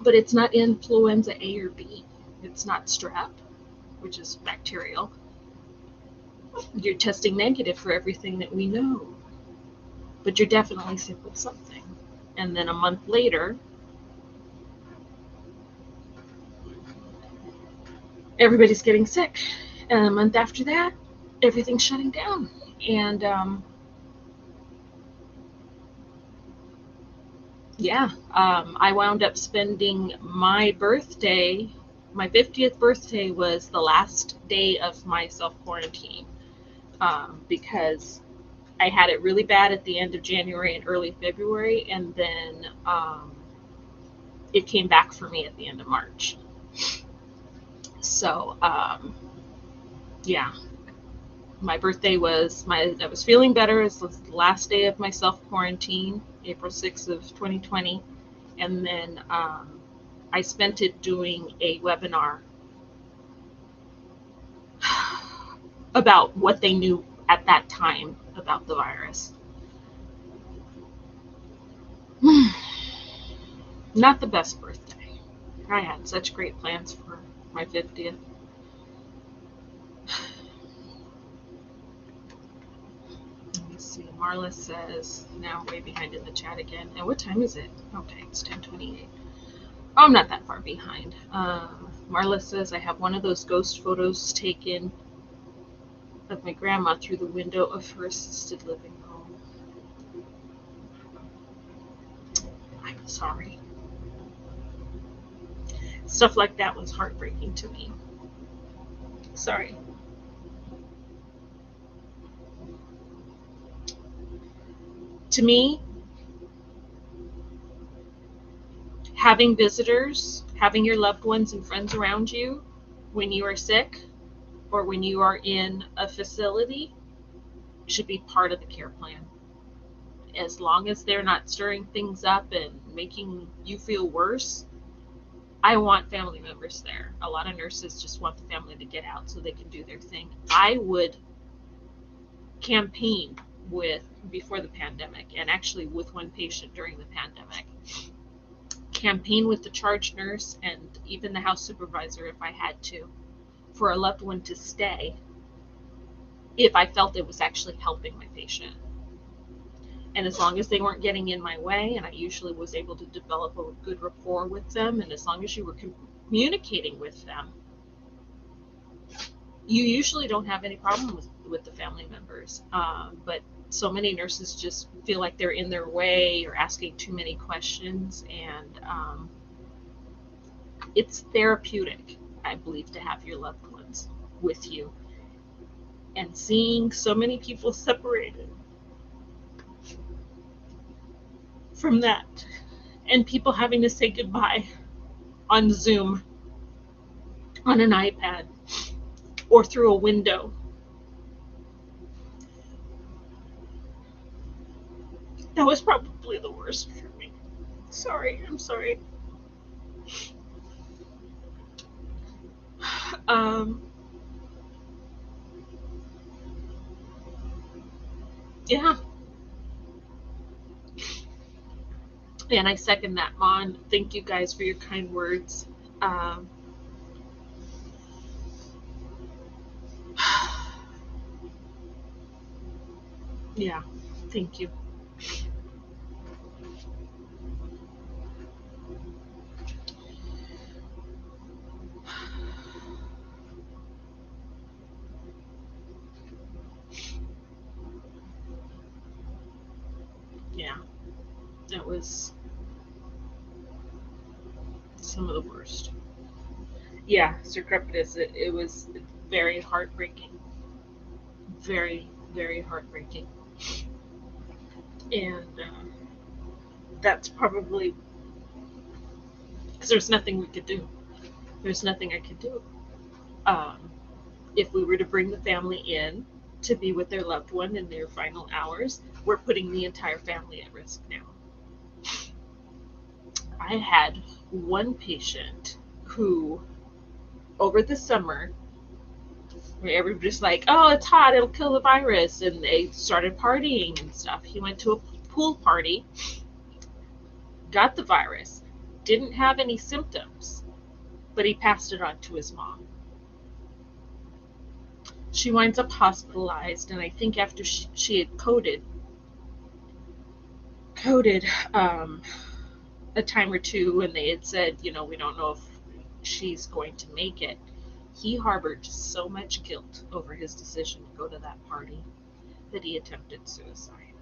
but it's not influenza A or B. It's not strep, which is bacterial. You're testing negative for everything that we know, but you're definitely sick with something. And then a month later, everybody's getting sick. And a month after that, everything's shutting down. And I wound up spending my birthday. My 50th birthday was the last day of my self quarantine, because I had it really bad at the end of January and early February, and then it came back for me at the end of March. So, yeah, my birthday was I was feeling better. It was the last day of my self quarantine, April 6th of 2020, and then I spent it doing a webinar about what they knew at that time about the virus. Not the best birthday. I had such great plans for my 50th. Let me see. Marla says, now way behind in the chat again. And what time is it? Okay, it's 10:28. Oh, I'm not that far behind. Marla says, I have one of those ghost photos taken of my grandma through the window of her assisted living home. I'm sorry. Stuff like that was heartbreaking to me. Sorry. To me, having visitors, having your loved ones and friends around you when you are sick or when you are in a facility should be part of the care plan. As long as they're not stirring things up and making you feel worse, I want family members there. A lot of nurses just want the family to get out so they can do their thing. I would campaign with, before the pandemic, and actually with one patient during the pandemic, campaign with the charge nurse and even the house supervisor if I had to, for a loved one to stay if I felt it was actually helping my patient. And as long as they weren't getting in my way, and I usually was able to develop a good rapport with them, and as long as you were communicating with them, you usually don't have any problem with the family members. But so many nurses just feel like they're in their way or asking too many questions, and it's therapeutic, I believe, to have your loved ones with you. And seeing so many people separated from that, and people having to say goodbye on Zoom, on an iPad, or through a window, that was probably the worst for me. Sorry, I'm sorry. Um, yeah, and I second that, Mon. Thank you guys for your kind words. Um, yeah, thank you. Yeah, that was some of the worst. Yeah, Sir Crepitus, it was very heartbreaking. Very, very heartbreaking. And that's probably because there's nothing we could do. There's nothing I could do. Um, if we were to bring the family in to be with their loved one in their final hours, we're putting the entire family at risk now. I had one patient who, over the summer, where everybody's like, oh, it's hot, it'll kill the virus, and they started partying and stuff. He went to a pool party, got the virus, didn't have any symptoms, but he passed it on to his mom. She winds up hospitalized, and I think after she had coded a time or two, and they had said, we don't know if she's going to make it, he harbored so much guilt over his decision to go to that party that he attempted suicide.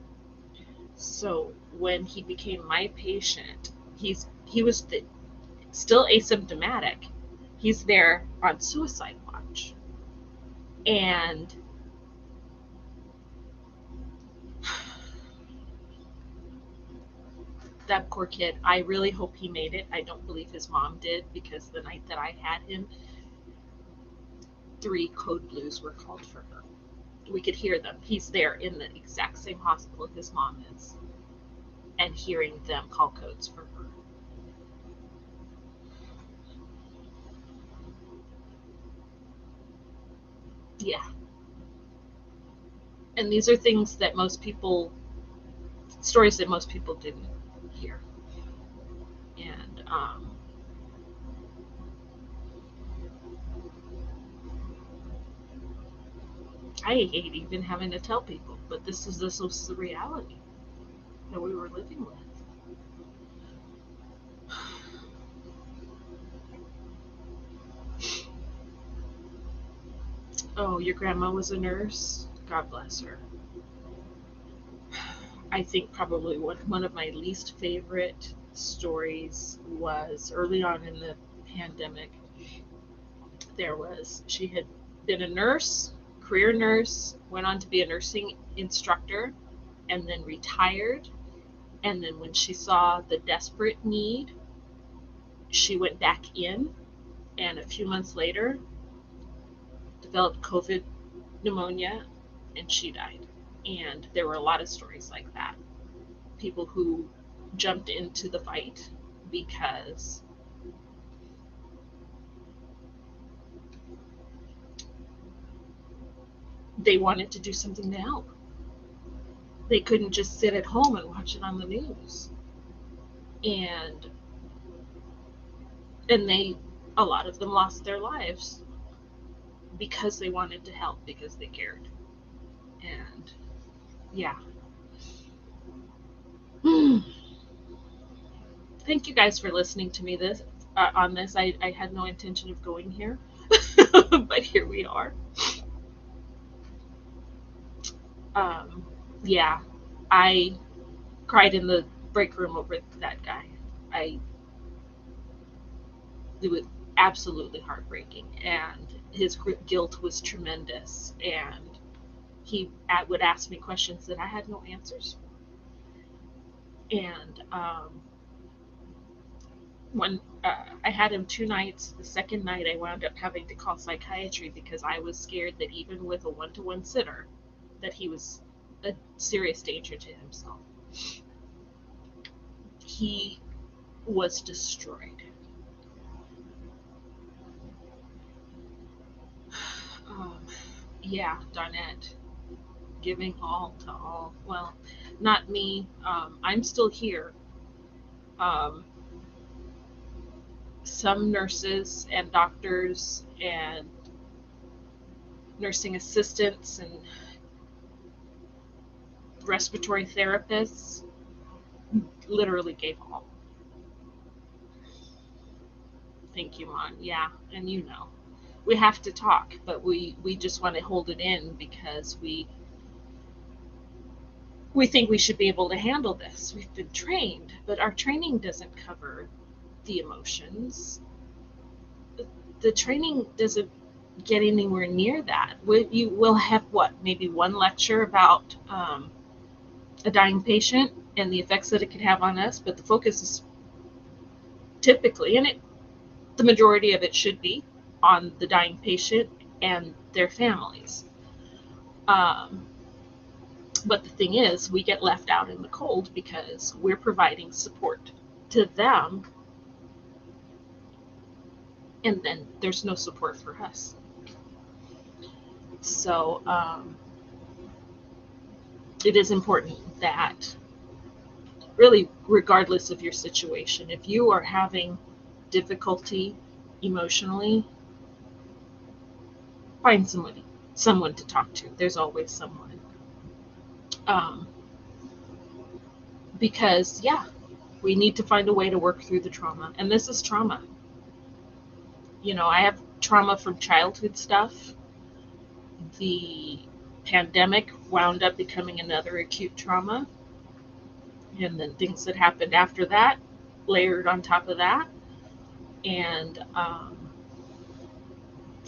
So when he became my patient, he was still asymptomatic. He's there on suicide watch. And that poor kid, I really hope he made it. I don't believe his mom did, because the night that I had him, 3 code blues were called for her. We could hear them. He's there in the exact same hospital his mom is, and hearing them call codes for her. Yeah. And these are things that stories that most people didn't hear. And I hate even having to tell people, but this was the reality that we were living with. Oh, your grandma was a nurse? God bless her. I think probably one of my least favorite stories was early on in the pandemic. She had been a nurse, career nurse, went on to be a nursing instructor, and then retired. And then when she saw the desperate need, she went back in, and a few months later developed COVID pneumonia, and she died. And there were a lot of stories like that. People who jumped into the fight because they wanted to do something to help. They couldn't just sit at home and watch it on the news. And a lot of them lost their lives because they wanted to help, because they cared. And yeah. Thank you guys for listening to me on this. I had no intention of going here, but here we are. Um, yeah, I cried in the break room over that guy. I It was absolutely heartbreaking, and his guilt was tremendous. And he would ask me questions that I had no answers for. And when I had him 2 nights, the second night I wound up having to call psychiatry because I was scared that even with a one-to-one sitter, that he was a serious danger to himself. He was destroyed. Um, yeah, Donette, giving all to all. Well, not me. I'm still here. Um, some nurses and doctors and nursing assistants and respiratory therapists literally gave all. Thank you, Mon. Yeah, and we have to talk, but we just want to hold it in because we think we should be able to handle this. We've been trained, but our training doesn't cover the emotions. The training doesn't get anywhere near that. You will have what, maybe one lecture about a dying patient and the effects that it could have on us, but the focus is typically, and the majority of it should be, on the dying patient and their families. But the thing is, we get left out in the cold because we're providing support to them, and then there's no support for us. So it is important that, really, regardless of your situation, if you are having difficulty emotionally, find someone to talk to. There's always someone. Because, yeah, we need to find a way to work through the trauma. And this is trauma. I have trauma from childhood stuff. The pandemic wound up becoming another acute trauma. And then things that happened after that layered on top of that. And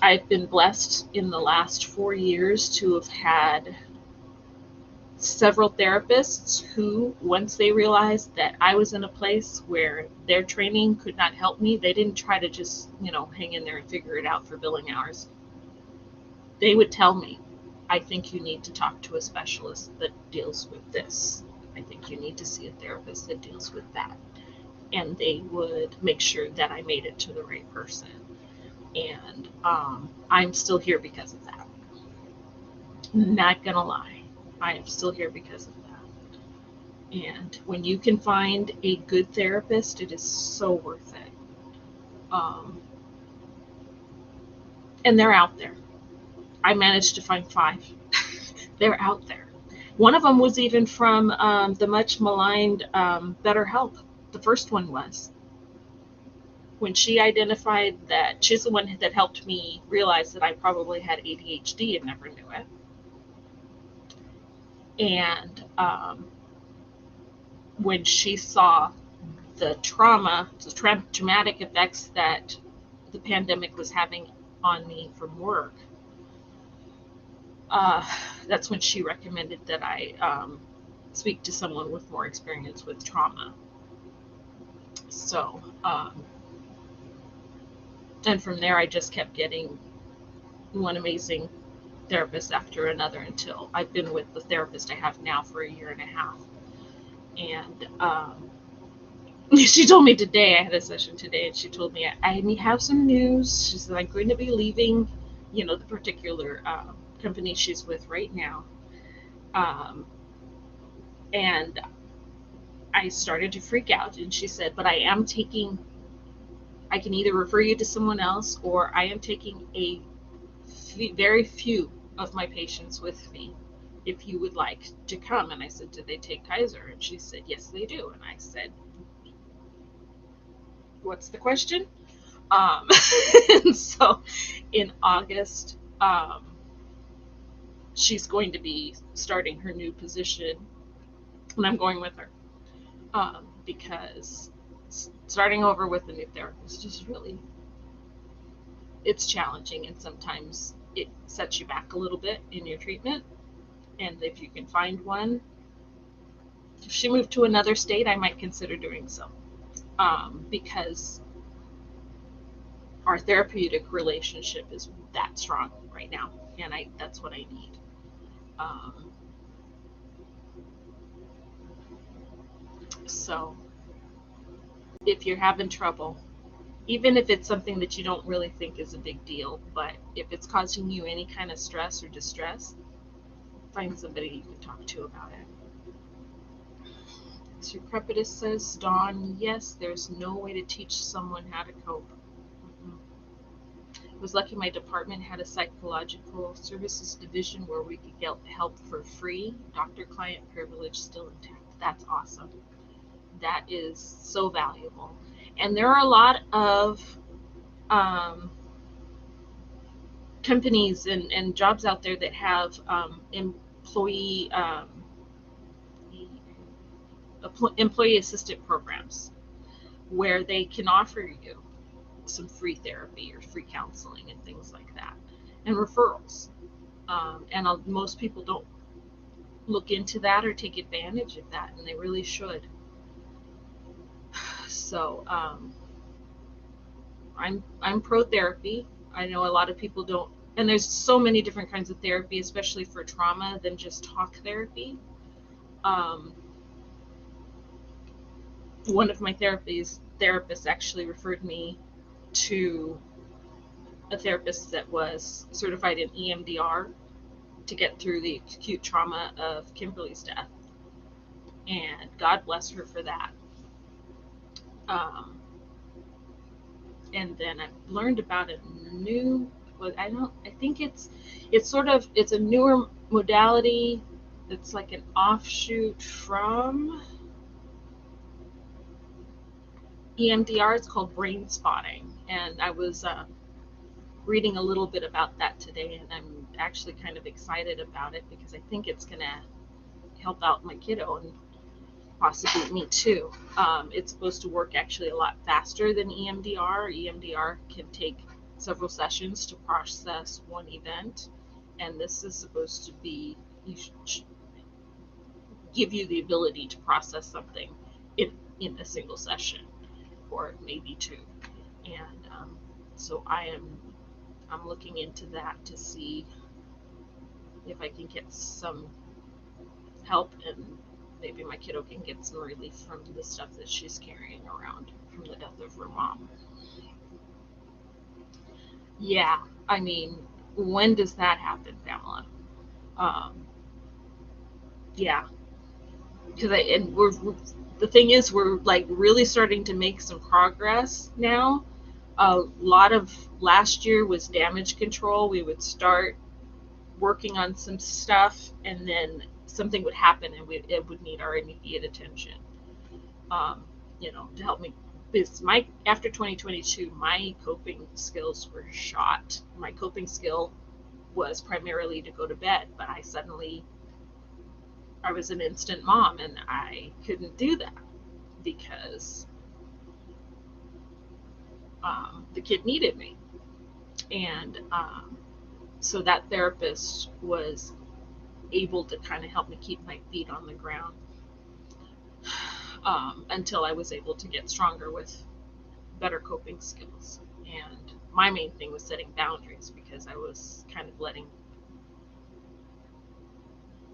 I've been blessed in the last 4 years to have had several therapists who, once they realized that I was in a place where their training could not help me, they didn't try to just, hang in there and figure it out for billing hours. They would tell me, I think you need to talk to a specialist that deals with this. I think you need to see a therapist that deals with that. And they would make sure that I made it to the right person. And I'm still here because of that. Not gonna lie. I am still here because of that. And when you can find a good therapist, it is so worth it. And they're out there. I managed to find 5. They're out there. One of them was even from the much maligned BetterHelp. The first one was. When she identified that, she's the one that helped me realize that I probably had ADHD and never knew it. And when she saw the traumatic effects that the pandemic was having on me from work, that's when she recommended that I speak to someone with more experience with trauma. So, and from there, I just kept getting one amazing therapist after another until I've been with the therapist I have now for 1.5 years. And she told me today, I had a session today, and she told me I have some news. She said I'm going to be leaving, the particular company she's with right now. And I started to freak out, and she said, but I can either refer you to someone else, or I am taking very few of my patients with me if you would like to come. And I said, do they take Kaiser? And she said, yes, they do. And I said, what's the question? And so in August, she's going to be starting her new position, and I'm going with her because starting over with a new therapist is really, it's challenging, and sometimes it sets you back a little bit in your treatment. And if you can find one, if she moved to another state, I might consider doing so, because our therapeutic relationship is that strong right now, and that's what I need. So if you're having trouble, even if it's something that you don't really think is a big deal, but if it's causing you any kind of stress or distress, find somebody you can talk to about it. So Crepitus says, Dawn, yes, there's no way to teach someone how to cope. I was lucky my department had a psychological services division where we could get help for free. Doctor-client privilege still intact. That's awesome. That is so valuable. And there are a lot of companies and jobs out there that have employee employee assistant programs where they can offer you some free therapy or free counseling and things like that, and referrals. And most people don't look into that or take advantage of that, and they really should. So I'm pro therapy. I know a lot of people don't, and there's so many different kinds of therapy, especially for trauma, than just talk therapy. One of my therapists actually referred me to a therapist that was certified in EMDR to get through the acute trauma of Kimberly's death, and God bless her for that. And then I learned about a new, I think it's a newer modality. It's like an offshoot from EMDR. It's called brain spotting, and I was reading a little bit about that today, and I'm actually kind of excited about it because I think it's gonna help out my kiddo and possibly me too. It's supposed to work actually a lot faster than EMDR. EMDR can take several sessions to process one event, and this is supposed to be give you the ability to process something in a single session, or maybe two. And so I'm looking into that to see if I can get some help, and maybe my kiddo can get some relief from the stuff that she's carrying around from the death of her mom. Yeah, I mean, when does that happen, Pamela? Yeah, because the thing is, we're like really starting to make some progress now. A lot of last year was damage control. We would start working on some stuff, and then something would happen, and it would need our immediate attention. To help me. Because after 2022, my coping skills were shot. My coping skill was primarily to go to bed, but I was an instant mom, and I couldn't do that because the kid needed me. And so that therapist was able to kind of help me keep my feet on the ground until I was able to get stronger with better coping skills. And my main thing was setting boundaries, because I was kind of letting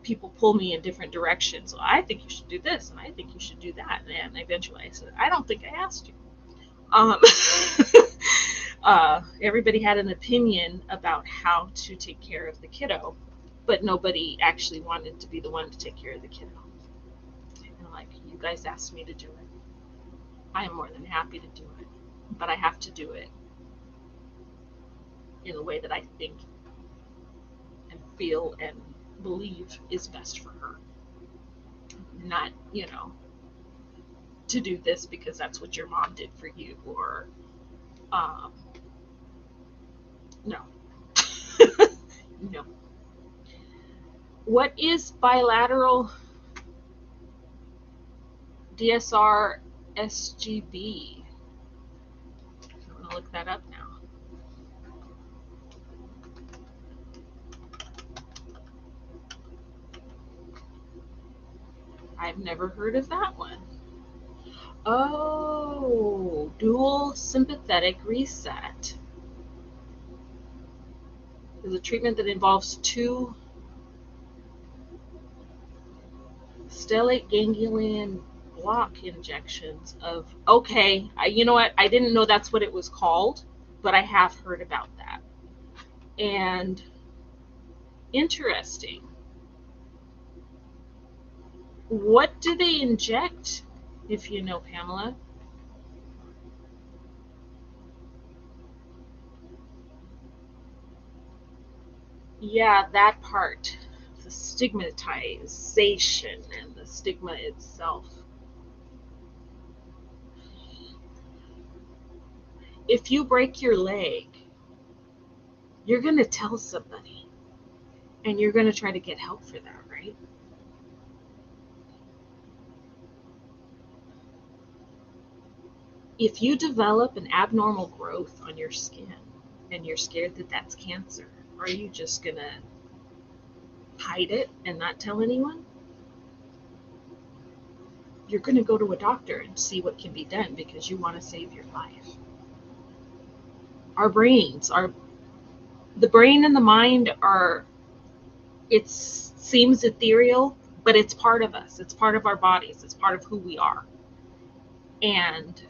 people pull me in different directions. So I think you should do this, and I think you should do that. And eventually I said, I don't think I asked you. Everybody had an opinion about how to take care of the kiddo, but nobody actually wanted to be the one to take care of the kiddo. And I'm like, you guys asked me to do it. I am more than happy to do it, but I have to do it in a way that I think and feel and believe is best for her. Not, to do this because that's what your mom did for you, or no. No. What is bilateral DSR SGB? I'm going to look that up now. I've never heard of that one. Oh, dual sympathetic reset is a treatment that involves two stellate ganglion block injections of, okay, you know what, I didn't know that's what it was called, but I have heard about that. And interesting. What do they inject, if you know, Pamela? Yeah, that part. The stigmatization and the stigma itself. If you break your leg, you're going to tell somebody, and you're going to try to get help for that, right? If you develop an abnormal growth on your skin and you're scared that that's cancer, are you just going to hide it and not tell anyone? You're going to go to a doctor and see what can be done because you want to save your life. Our brains, the brain and the mind are, it seems ethereal, but it's part of us. It's part of our bodies. It's part of who we are. And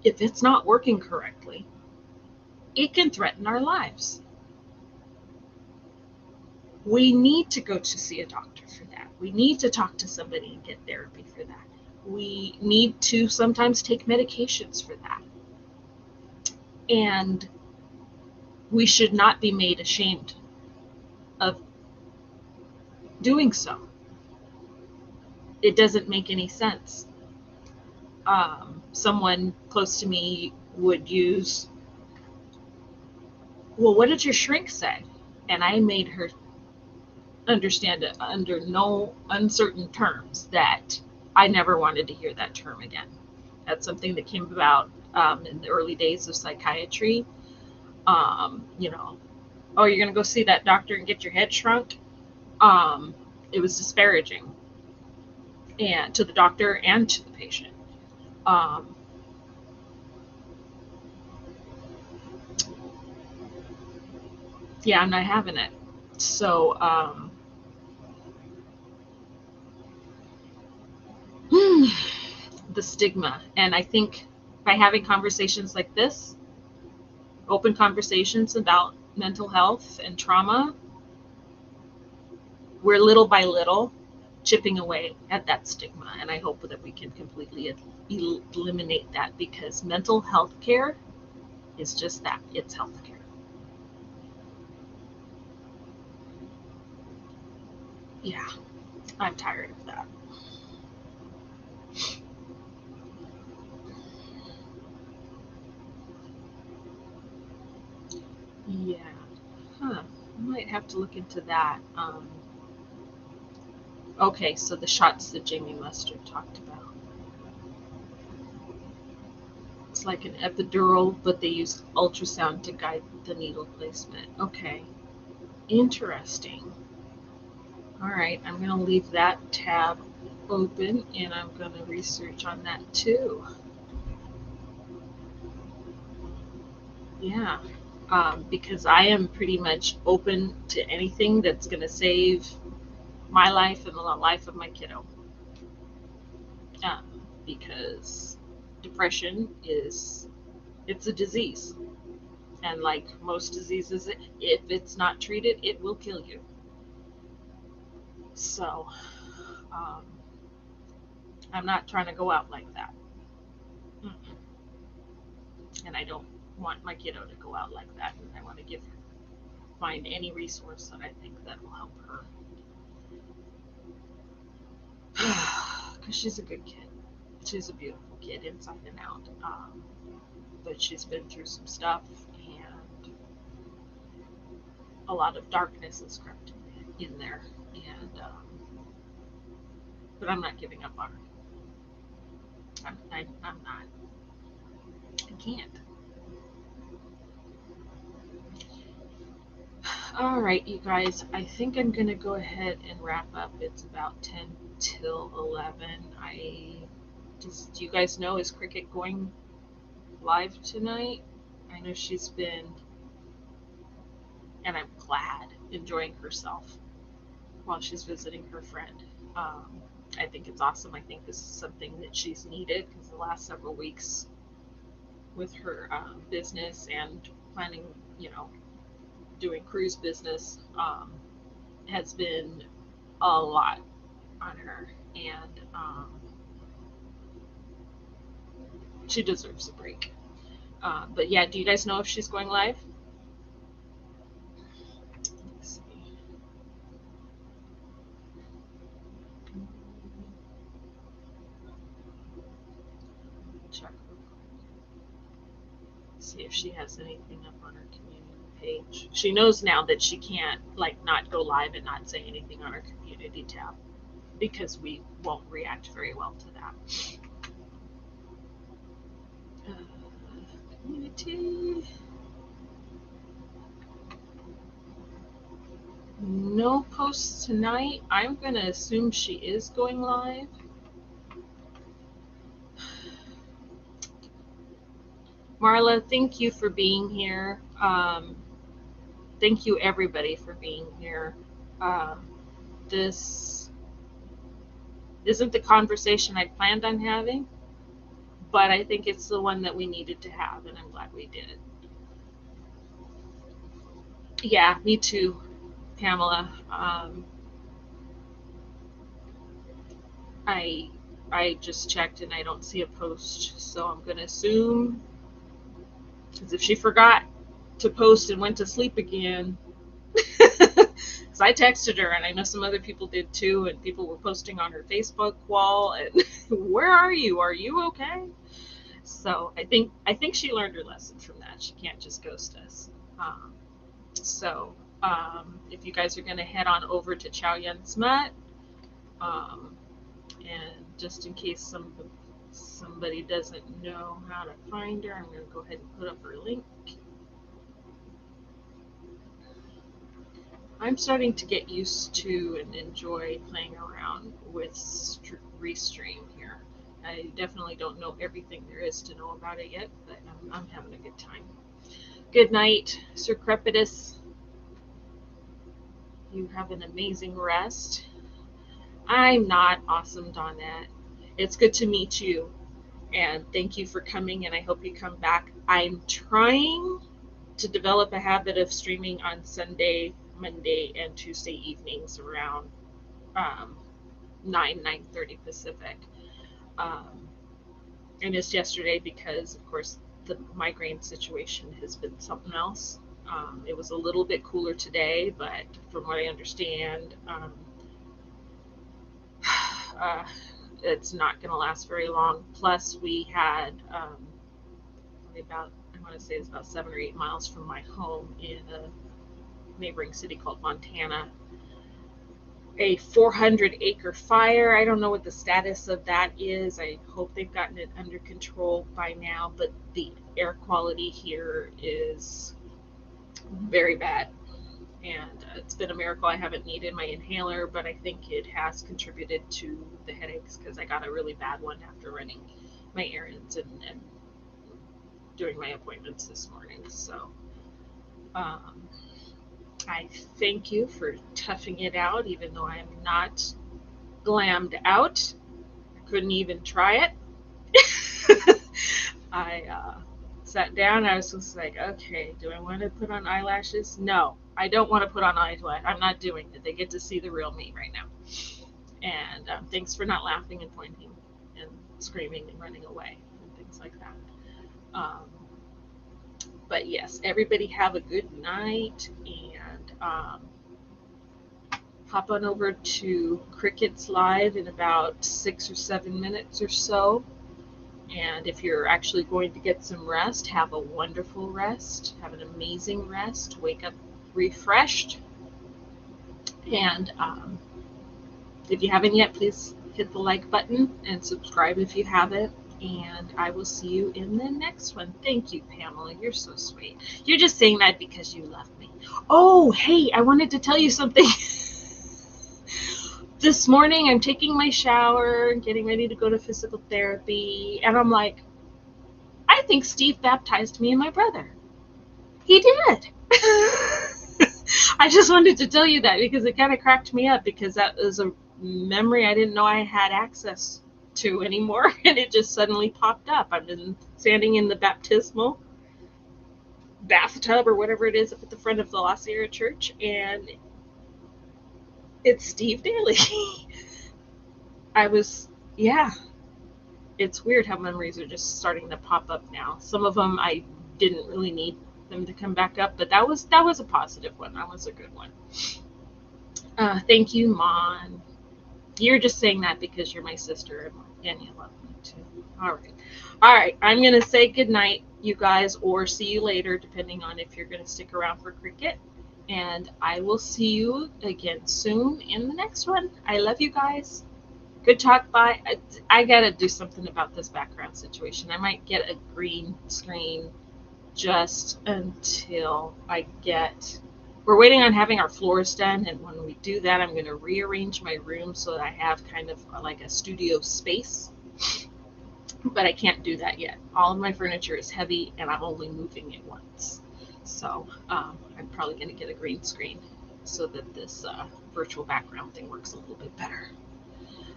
if it's not working correctly, it can threaten our lives. We need to go to see a doctor for that. We need to talk to somebody and get therapy for that. We need to sometimes take medications for that. And we should not be made ashamed of doing so. It doesn't make any sense. Someone close to me would use, well, what did your shrink say? And I made her understand it under no uncertain terms that I never wanted to hear that term again. That's something that came about in the early days of psychiatry. You know, oh, you're going to go see that doctor and get your head shrunk. It was disparaging, and to the doctor and to the patient. Yeah, I'm not having it. So, the stigma. And I think by having conversations like this, open conversations about mental health and trauma, we're little by little chipping away at that stigma. And I hope that we can completely eliminate that, because mental health care is just that. It's health care. Yeah, I'm tired of that. Yeah. Huh. I might have to look into that. Okay, so the shots that Jamie Mustard talked about. It's like an epidural, but they use ultrasound to guide the needle placement. Okay. Interesting. All right, I'm going to leave that tab open and I'm going to research on that too. Yeah, because I am pretty much open to anything that's going to save my life and the life of my kiddo. Because depression it's a disease. And like most diseases, if it's not treated, it will kill you. So, um, I'm not trying to go out like that. And I don't want my kiddo to go out like that. And I want to find any resource that I think that will help her. Because she's a good kid. She's a beautiful kid inside and out. But she's been through some stuff, and a lot of darkness has crept in there. And but I'm not giving up on her. I'm not. I can't. All right, you guys. I think I'm gonna go ahead and wrap up. It's about 10 till 11. Do you guys know, is Cricket going live tonight? I know she's been, and I'm glad, enjoying herself while she's visiting her friend. I think it's awesome. I think this is something that she's needed, because the last several weeks with her business and planning, doing cruise business, has been a lot on her, and she deserves a break. But yeah, do you guys know if she's going live? Let's see. Check. See if she has anything up on her community page. She knows now that she can't not go live and not say anything on her community tab, because we won't react very well to that. Community. No posts tonight. I'm going to assume she is going live. Marla, thank you for being here. Thank you, everybody, for being here. This isn't the conversation I planned on having, but I think it's the one that we needed to have, and I'm glad we did. Yeah, me too, Pamela. I just checked and I don't see a post, so I'm gonna assume, because if she forgot to post and went to sleep again, because I texted her and I know some other people did too, and people were posting on her Facebook wall and where are you? Are you okay? So I think she learned her lesson from that. She can't just ghost us. So if you guys are gonna head on over to Chow Yun Smut, and just in case somebody doesn't know how to find her, I'm going to go ahead and put up her link. I'm starting to get used to and enjoy playing around with Restream here. I definitely don't know everything there is to know about it yet, but I'm having a good time. Good night, Sir Crepitus. You have an amazing rest. I'm not awesome, Donette. It's good to meet you, and thank you for coming, and I hope you come back. I'm trying to develop a habit of streaming on Sunday, Monday, and Tuesday evenings around 9:30 Pacific. I missed yesterday because, of course, the migraine situation has been something else. It was a little bit cooler today, but from what I understand, it's not going to last very long. Plus, we had about, I want to say it's about 7 or 8 miles from my home in a neighboring city called Montana, a 400-acre fire. I don't know what the status of that is. I hope they've gotten it under control by now, but the air quality here is very bad. And it's been a miracle I haven't needed my inhaler, but I think it has contributed to the headaches because I got a really bad one after running my errands and doing my appointments this morning. So I thank you for toughing it out, even though I am not glammed out. I couldn't even try it. I sat down. I was just like, okay, do I want to put on eyelashes? No, I don't want to put on eyelashes. I'm not doing it. They get to see the real me right now. And thanks for not laughing and pointing and screaming and running away and things like that. But yes, everybody have a good night, and hop on over to Cricket's Live in about 6 or 7 minutes or so. And if you're actually going to get some rest, have a wonderful rest. Have an amazing rest. Wake up refreshed. And if you haven't yet, please hit the like button and subscribe if you haven't. And I will see you in the next one. Thank you, Pamela. You're so sweet. You're just saying that because you love me. Oh, hey, I wanted to tell you something. This morning I'm taking my shower, getting ready to go to physical therapy, and I'm like, I think Steve baptized me and my brother. He did. I just wanted to tell you that because it kind of cracked me up, because that was a memory I didn't know I had access to anymore, and it just suddenly popped up. I've been standing in the baptismal bathtub or whatever it is up at the front of the La Sierra Church, and it's Steve Daly. Yeah, it's weird how memories are just starting to pop up now. Some of them I didn't really need them to come back up, but that was a positive one. That was a good one. Thank you, Mon. You're just saying that because you're my sister and you love me too. All right. I'm gonna say good night, you guys, or see you later, depending on if you're gonna stick around for cricket. And I will see you again soon in the next one. I love you guys. Good talk. Bye. I gotta do something about this background situation. I might get a green screen just until I get. We're waiting on having our floors done, and when we do that, I'm going to rearrange my room so that I have kind of like a studio space. But I can't do that yet. All of my furniture is heavy, and I'm only moving it once. So I'm probably going to get a green screen so that this virtual background thing works a little bit better.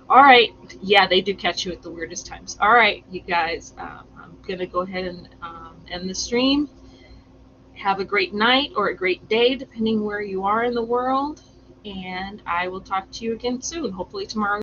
All right. Yeah, they do catch you at the weirdest times. All right, you guys. I'm going to go ahead and end the stream. Have a great night or a great day, depending where you are in the world. And I will talk to you again soon, hopefully tomorrow.